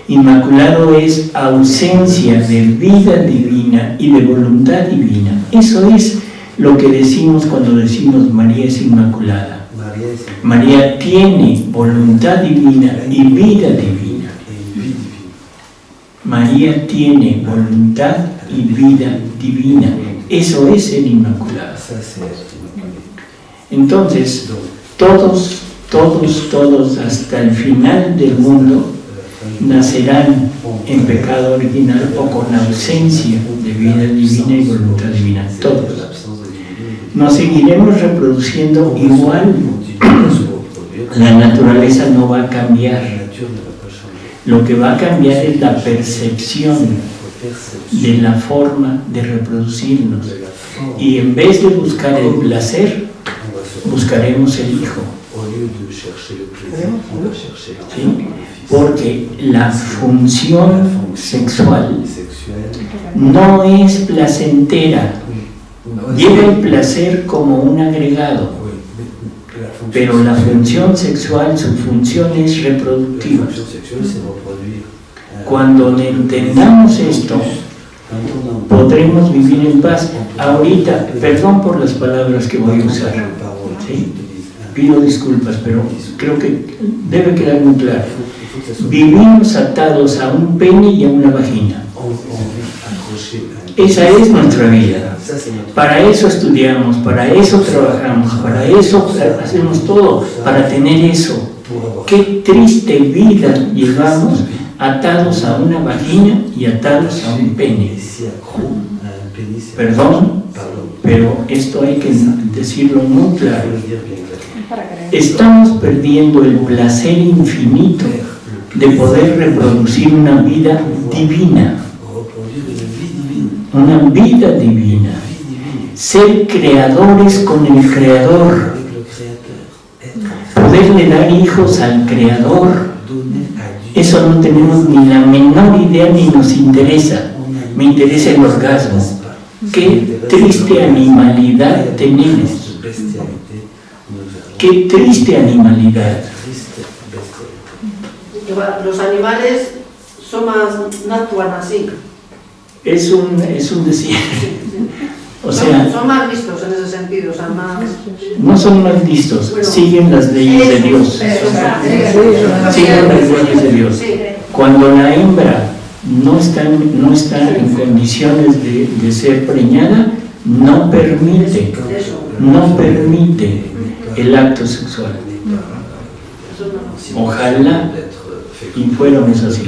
Inmaculado es ausencia de vida divina y de voluntad divina. Eso es lo que decimos cuando decimos María es Inmaculada. María tiene voluntad divina y vida divina. María tiene voluntad y vida divina. Eso es ser Inmaculada. Entonces, todos hasta el final del mundo nacerán en pecado original o con ausencia de vida divina y voluntad divina. Todos. Nos seguiremos reproduciendo igual. La naturaleza no va a cambiar. Lo que va a cambiar es la percepción de la forma de reproducirnos. Y en vez de buscar el placer, buscaremos el hijo. ¿Sí? Porque la función sexual no es placentera. Lleva el placer como un agregado, pero la función sexual, su función es reproductiva. Cuando entendamos esto, podremos vivir en paz. Ahorita, perdón por las palabras que voy a usar, ¿sí? Pido disculpas, pero creo que debe quedar muy claro. Vivimos atados a un pene y a una vagina. Esa es nuestra vida. Para eso estudiamos, para eso trabajamos, para eso hacemos todo, para tener eso. Qué triste vida llevamos atados a una vagina y atados a un pene. Perdón, pero esto hay que decirlo muy claro. Estamos perdiendo el placer infinito de poder reproducir una vida divina. Una vida divina. Ser creadores con el Creador. Poderle dar hijos al Creador. Eso no tenemos ni la menor idea ni nos interesa. Me interesa el orgasmo. Qué triste animalidad tenemos. Qué triste animalidad. Los animales son más naturales así. Es un decir. O sea, son más listos en ese sentido, o sea, más... No son más listos, siguen las leyes de Dios. Siguen las leyes de Dios. Cuando la hembra no está en condiciones de ser preñada, no permite el acto sexual. Ojalá y fuéramos así.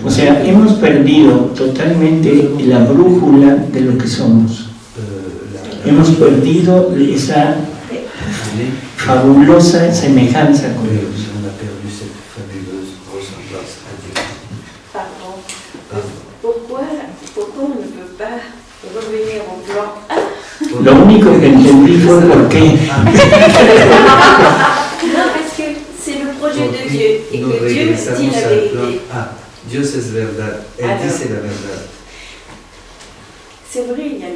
O sea, hemos perdido totalmente la brújula de lo que somos. Hemos perdido esa fabulosa semejanza con Dios. Lo único que entendí fue por qué. De Dieu et que Dieu dit la vérité. Dios es verdad, Él dice la verdad. C'est vrai, il y a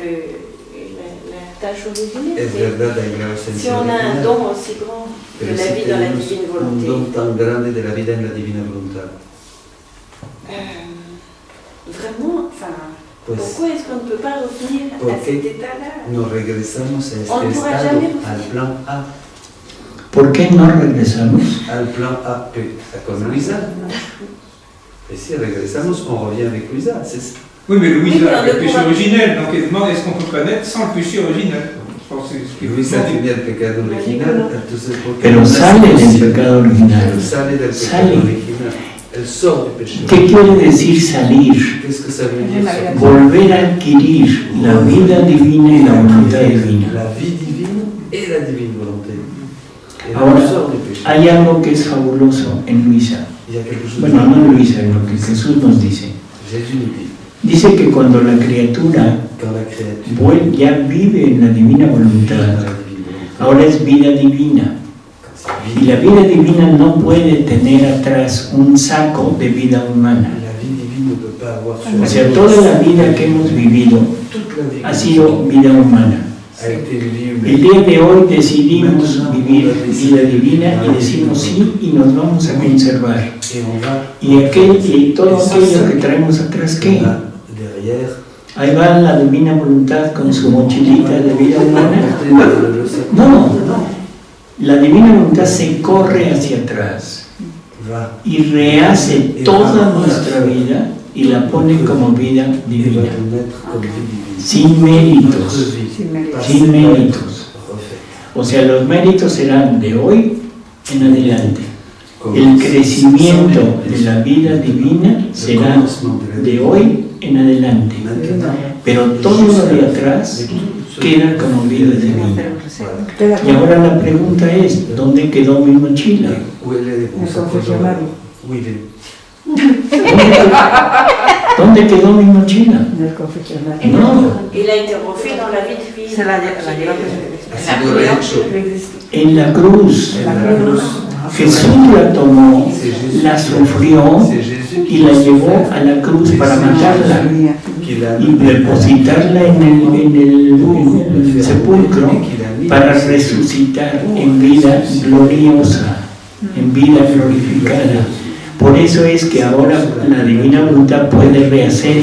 la tâche originelle. Es verdad, hay la ausencia. Si on a un don aussi grand de la vie dans la divine volonté. Un don tan grande de la vida en la divina voluntad. Vraiment, enfin, pourquoi est-ce qu'on ne peut pas revenir à cet état-là? Nos regresamos a este On ne pourra estado, jamais al plan A. ¿Por qué no regresamos? Al plan A, comme Louisa. Et si regresamos, on revient avec Louisa, c'est ça. Oui, mais Louisa a le péché originel, donc elle demande est-ce qu'on peut connaître sans le péché originel. Je pense que c'est ce qui Louisa tenía el pecado original, entonces Pero sale del pecado original. Sale del pecado original. El sort du péché. ¿Qué quiere decir salir? Qu'est-ce que ça veut dire? Volver a adquirir la vida divina y la voluntad divina. La vie divine et la divine volonté. Et Ahora, le sort du péché. hay algo que es fabuloso en Luisa. Il y a quelque chose Bueno, no en Luisa, en lo que Jesús nos dice. Jésus nous dit, Dice que cuando la criatura quand la créature ya vive en la divina voluntad, ahora es vida divina. Y la vida divina no puede tener atrás un saco de vida humana. la vie divine ne peut pas avoir sur O sea, toda la vida que hemos vivido toute la vie ha sido vida humana. a été vivie El humaine. día de hoy decidimos vivir vida divina y decimos sí y nos vamos a conservar. Et on va Y todo aquello que traemos atrás, ¿qué? là, derrière, Ahí va la divina voluntad con su mochilita de vida humana. le sac No, la divina voluntad se corre hacia atrás va y rehace toda nuestra vida y la pone como vida et va divina, nous mettre comme vie divine. sin méritos, Notre vie Sin mérito. sin méritos. refaite. O sea, los méritos serán de hoy en adelante. Comme El crecimiento de la vida divina le será commencement de la vie de hoy en adelante, maintenant. pero todo lo de atrás queda como vida divina. Queda Y ahora la pregunta es, ¿dónde quedó mi mochila? Où elle est en el confesionario. Où il est? ¿Dónde quedó mi mochila? En el confesionario. No, Il a été refait dans la vie divine. Se la lleva Ha sido rehecho en la cruz. en la cruz. Jesús la tomó, la sufrió C'est Jésus y la llevó a la cruz para matarla qui l'a y depositarla en el sepulcro para resucitar en vida gloriosa, en vida glorificada. Por eso es que ahora la divina voluntad puede rehacer,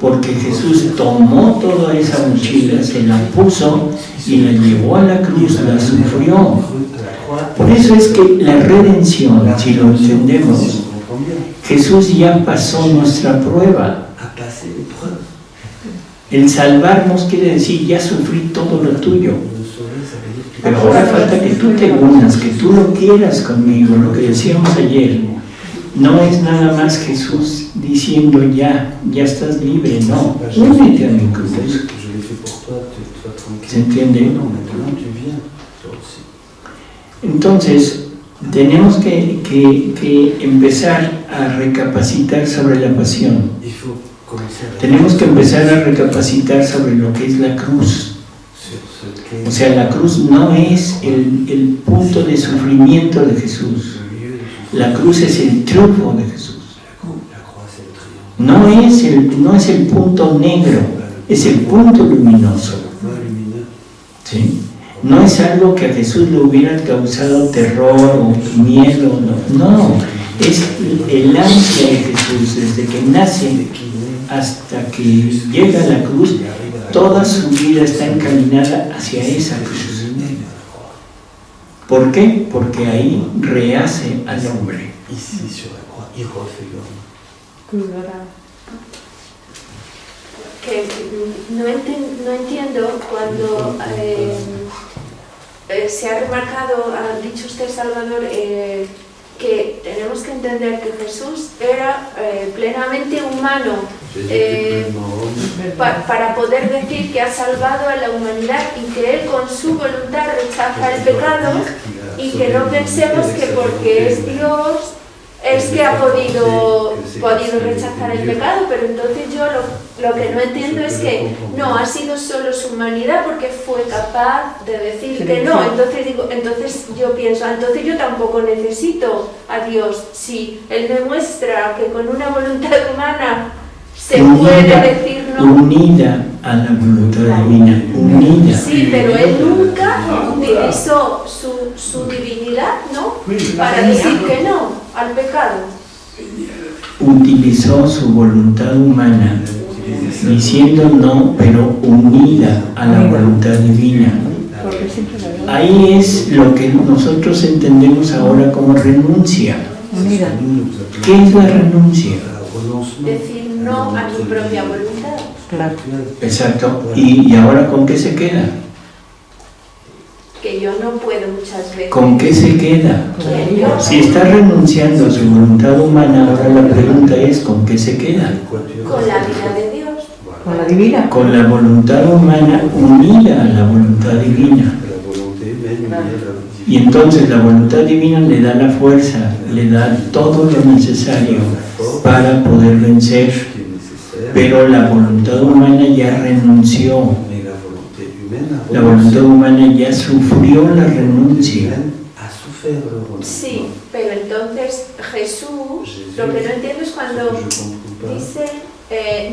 porque Jesús tomó toda esa mochila, se la puso y la llevó a la cruz, la sufrió. Por eso es que la redención, si lo entendemos, Jesús ya pasó nuestra prueba. a passé l'épreuve. El salvarnos quiere decir, ya sufrí todo lo tuyo. Nous sauver, ça veut dire Pero ahora falta que tú te unas, que tú lo quieras conmigo, lo que decíamos ayer. No es nada más Jesús diciendo ya estás libre, no, únete a mi cruz. je l'ai fait pour toi, tu sois tranquille. ¿Se entiende? Non, maintenant tu viens, toi aussi. Entonces, tenemos que empezar a recapacitar sobre la pasión. Il faut commencer à Tenemos que empezar a recapacitar sobre lo que es la cruz. sur ce qu'est O sea, la cruz no es el punto de sufrimiento de Jesús. le lieu de souffrance. La cruz es el triunfo de Jesús. La croix, c'est le triomphe. No es el punto negro, es el punto luminoso. Point lumineux. ¿Sí? No es algo que a Jesús le hubiera causado terror o miedo, no. Es el ansia de Jesús, desde que nace hasta que llega a la cruz, toda su vida está encaminada hacia esa cruz. ¿Por qué? Porque ahí rehace al hombre. Ici, sur la croix, il refait l'homme. Que no entiendo cuando se ha remarcado, ha dicho usted, Salvador, que tenemos que entender que Jesús era plenamente humano Jésus était pleinement homme. para poder decir que ha salvado a la humanidad y que Él con su voluntad rechaza el pecado y que no pensemos que porque es Dios es que ha podido rechazar el pecado, pero entonces yo lo que no entiendo es que no ha sido solo su humanidad porque fue capaz de decir que no. Entonces yo pienso, entonces yo tampoco necesito a Dios. Si Él me muestra que con una voluntad humana se puede decir no. Unida a la voluntad divina, unida. Sí, pero Él nunca utilizó su divinidad, ¿no? Para decir que no al pecado. Utilizó su voluntad humana, diciendo no, pero unida a la voluntad divina. ahí es lo que nosotros entendemos ahora como renuncia. Unida. ¿Qué es la renuncia? Decir no a mi propia voluntad. Claro. Exacto. ¿Y ahora con qué se queda? Que yo no puedo muchas veces. ¿Con qué se queda? Que yo Si está renunciando a su voluntad humana, ahora la pregunta es ¿con qué se queda? con la vida de Dios. Con la divina. Con la voluntad humana unida a la voluntad divina. Y entonces la voluntad divina le da la fuerza, le da todo lo necesario para poder vencer. Pero la voluntad humana ya renunció. La voluntad humana ya sufrió la renuncia. Sí, pero entonces Jesús, lo que no entiendo es cuando dice,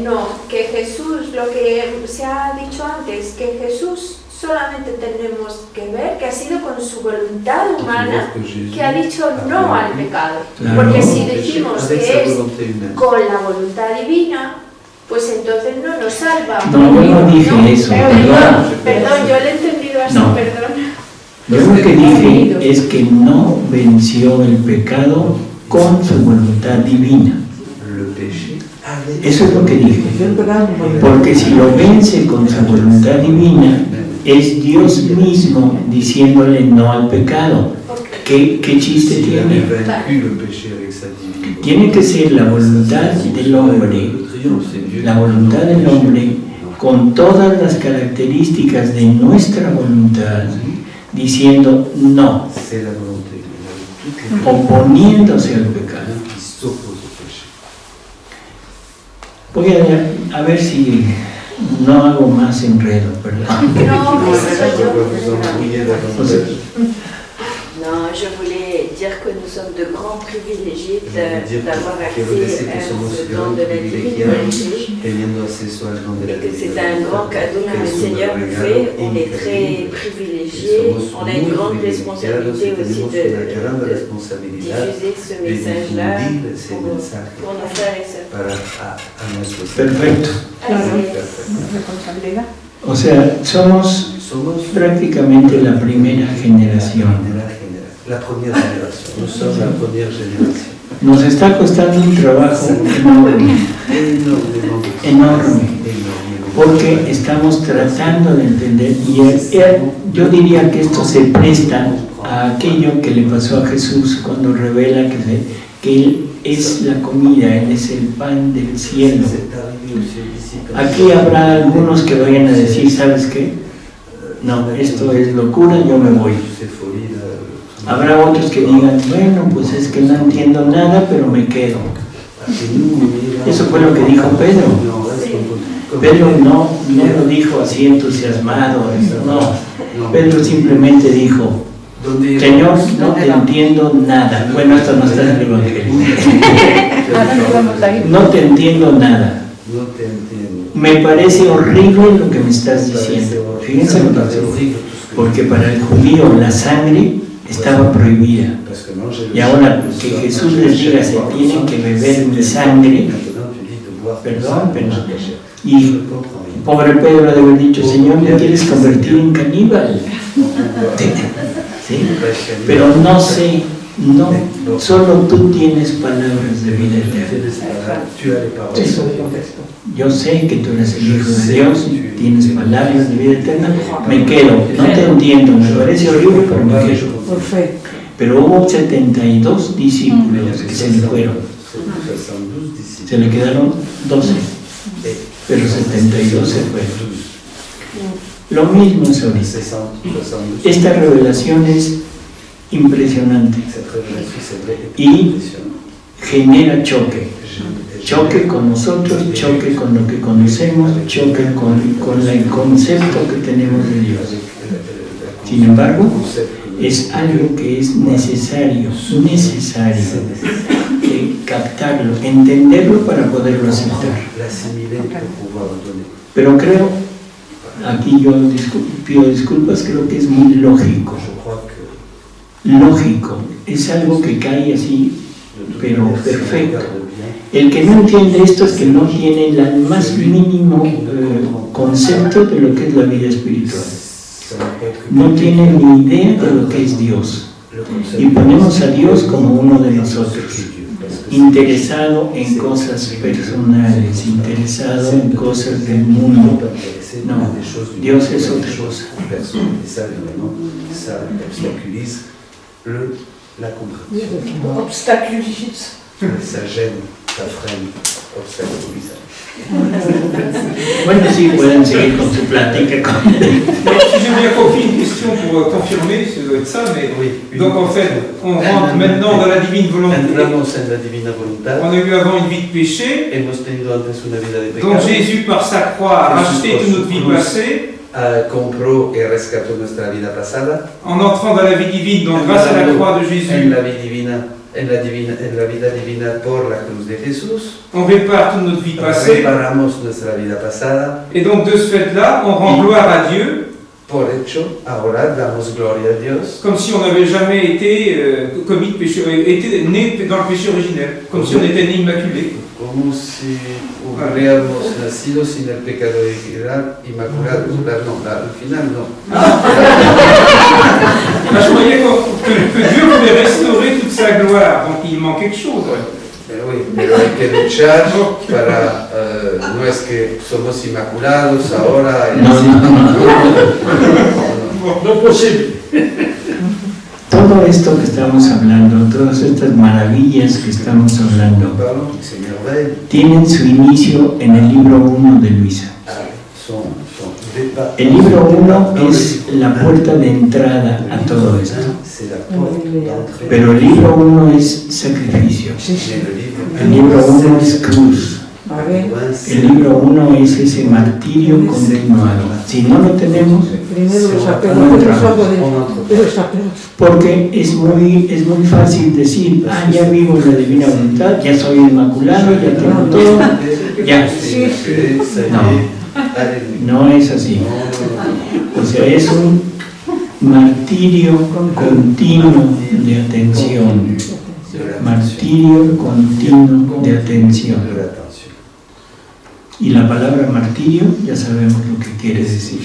no, que Jesús, lo que se ha dicho antes, que Jesús solamente tenemos que ver que ha sido con su voluntad humana que ha dicho no al pecado. Claro. Porque si decimos que es con la voluntad divina, pues entonces no nos salva. No, yo no dije eso. Perdón, yo lo he entendido así, No. perdón. Yo lo que dije es que no venció el pecado con su voluntad divina. Eso es lo que dije. Porque si lo vence con su voluntad divina, es Dios mismo diciéndole no al pecado. ¿Qué chiste tiene? Tiene que ser la voluntad del hombre, la voluntad del hombre con todas las características de nuestra voluntad, diciendo no, oponiéndose al pecado. Voy a ver si no hago más enredo, perdón. No, eso soy yo. O sea, Non, je voulais dire que nous sommes de grands privilégiés d'avoir accès à ce don de la divinité et que c'est un grand cadeau que le Seigneur nous fait. On est très privilégiés, on a une grande responsabilité aussi de diffuser ce message-là pour nos frères et sœurs. perfecto. Responsabilidad. O sea, somos prácticamente la primera generación. La première génération. Nous sommes la première génération. Nos está costando un trabajo enorme, porque estamos tratando de entender, y yo diría que esto se presta a aquello que le pasó a Jesús cuando revela que Él es la comida, Él es el pan del cielo. Aquí habrá algunos que vayan a decir, ¿sabes qué? No, esto es locura, yo me voy. Habrá otros que digan, bueno, pues es que no entiendo nada, pero me quedo. Eso fue lo que dijo Pedro. Pedro no lo dijo así entusiasmado, no. Pedro simplemente dijo, Señor, no te entiendo nada. Bueno, esto no está en el Evangelio. No te entiendo nada. Me parece horrible lo que me estás diciendo. Fíjense lo que dice. Porque para el judío la sangre estaba prohibida. Y ahora que Jesús les diga, se tienen que beber mi sangre, perdón. Y pobre Pedro debe haber dicho, Señor, ¿me quieres convertir en caníbal? ¿Sí? Pero no sé, no, solo tú tienes palabras de vida eterna. Yo sé que tú eres el Hijo de Dios, tienes palabras de vida eterna, me quedo, no te entiendo, me parece horrible, pero me quedo. Pero hubo 72 discípulos que se le fueron. Se le quedaron 12, pero 72 se fueron. Lo mismo es ahorita. Esta revelación es impresionante y genera choque. Choque con nosotros, choque con lo que conocemos, choque con el concepto que tenemos de Dios. Sin embargo, es algo que es necesario captarlo, entenderlo para poderlo aceptar. Pero creo, aquí yo pido disculpas, creo que es muy lógico. Lógico, es algo que cae así, pero perfecto. El que no entiende esto es que no tiene el más mínimo concepto de lo que es la vida espiritual. no tiene ni idea de lo que es Dios. Y ponemos a Dios como uno de nosotros, interesado en cosas personales, interesado en cosas del mundo. No, Dios es otra cosa. Obstaculise. Ça gêne, ça freine, obstaculise. Bueno, sí, pueden seguir con su plática. Donc, si j'ai bien compris, une question pour confirmer, ça doit être ça, mais Oui. donc en fait, on rentre maintenant dans la divine volonté. Entramos en la divina voluntad. On a eu avant une vie de péché, Hemos tenido antes una vida de donc pecado. Jésus par sa croix a racheté toute notre vie passée. Compró y rescató nuestra vida pasada. En entrant dans la vie divine, donc grâce à la croix de En Jésus, la vida divina, en la vida divina por la cruz de Jesús. on répare toute notre vie passée. Reparamos nuestra vida pasada. Et donc de ce fait-là, on rend gloire à Dieu, Por hecho, ahora damos gloria a Dios. comme si on n'avait jamais été commis de péché, été né dans le péché originel, comme si on était né immaculé. Como si hubiéramos nacido sin el pecado original, inmaculado. No, al final no. Bah, je croyais que Dieu voulait restaurer toute sa gloire, donc il manque quelque chose. Pero, pero hay que luchar para, no es que somos inmaculados ahora. Y así. No posible. Todo esto que estamos hablando, todas estas maravillas que estamos hablando, tienen su inicio en el libro 1 de Luisa. El libro 1 es la puerta de entrada a todo esto. Pero el libro 1 es sacrificio. El libro 1 es cruz. El libro 1 es ese martirio continuado. Si no lo tenemos, no entramos. Porque es muy fácil decir, ya vivo en la divina voluntad, ya soy inmaculado, ya tengo todo, ya. No es así. O sea, es un martirio continuo de atención. Martirio continuo de atención. Y la palabra martirio ya sabemos lo que quiere decir.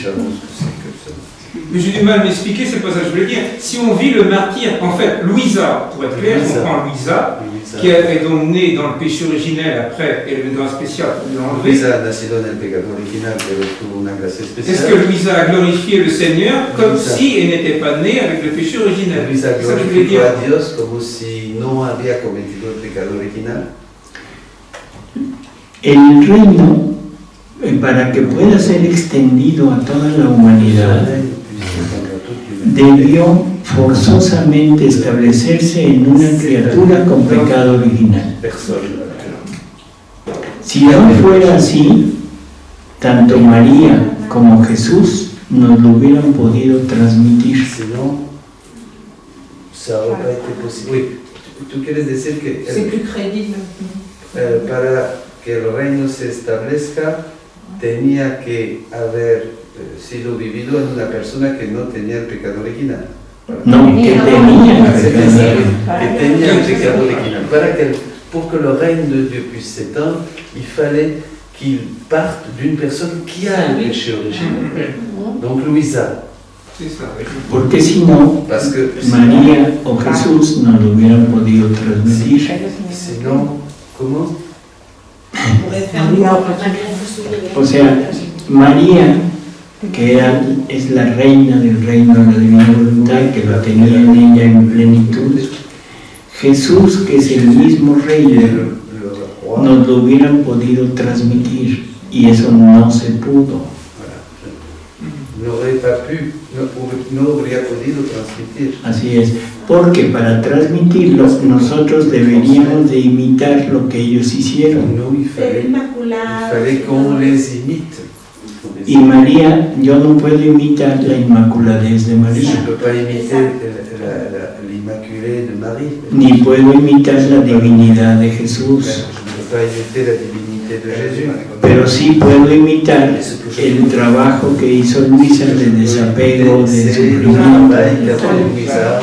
Mais j'ai du mal à m'expliquer, c'est pas ça que je voulais dire. Si on vit le martyre, en fait, Louisa, pour être clair, on prend Louisa, qui est donc née dans le péché originel, après, elle a une grâce spéciale pour l'enlever. Luisa ha nacido en el pecado original, pero tuvo una gracia especial. Est-ce que Louisa a glorifié le Seigneur comme si elle n'était pas née avec le péché originel? Luisa C'est ça que je voulais glorificó dire. a Dios como si no había cometido el pecado original. El reino, para que pueda ser extendido a toda la humanidad, debió forzosamente establecerse en una criatura con pecado original. Si no fuera así, tanto María como Jesús nos lo hubieran podido transmitir. Sinon, ça n'aurait pas été possible. Oui, tú quieres decir que C'est plus crédible. para que el reino se establezca tenía que haber sido vivido en una persona que no tenía el pecado original. No, que tenía el C'est pecado ça, original. que tenía el pecado original. Pour que le règne de Dieu puisse s'étendre, il fallait qu'il parte d'une personne qui a le péché original. Donc Louisa. C'est ça, oui. Porque si no, Parce que María o Jesús no lo hubieran podido transmitir. sinon, comment? O sea, María, que es la reina del reino de la divina voluntad, que lo tenía en ella en plenitud. Jesús, que es el mismo reino, nos lo hubieran podido transmitir, y eso no se pudo. No habría podido transmitir. Así es, porque para transmitirlo nosotros deberíamos de imitar lo que ellos hicieron. No, il fallait qu'on les imite. Y María, yo no puedo imitar la inmaculadez de Je María, ne peux pas imiter l'Immaculée de Marie. ni puedo imitar la divinidad de Jesús, Je ne peux pas imiter la divinité de Jésus. pero sí puedo imitar el trabajo que hizo Luisa de desapego, de C'est le sufrimiento. travail qu'a fait Louisa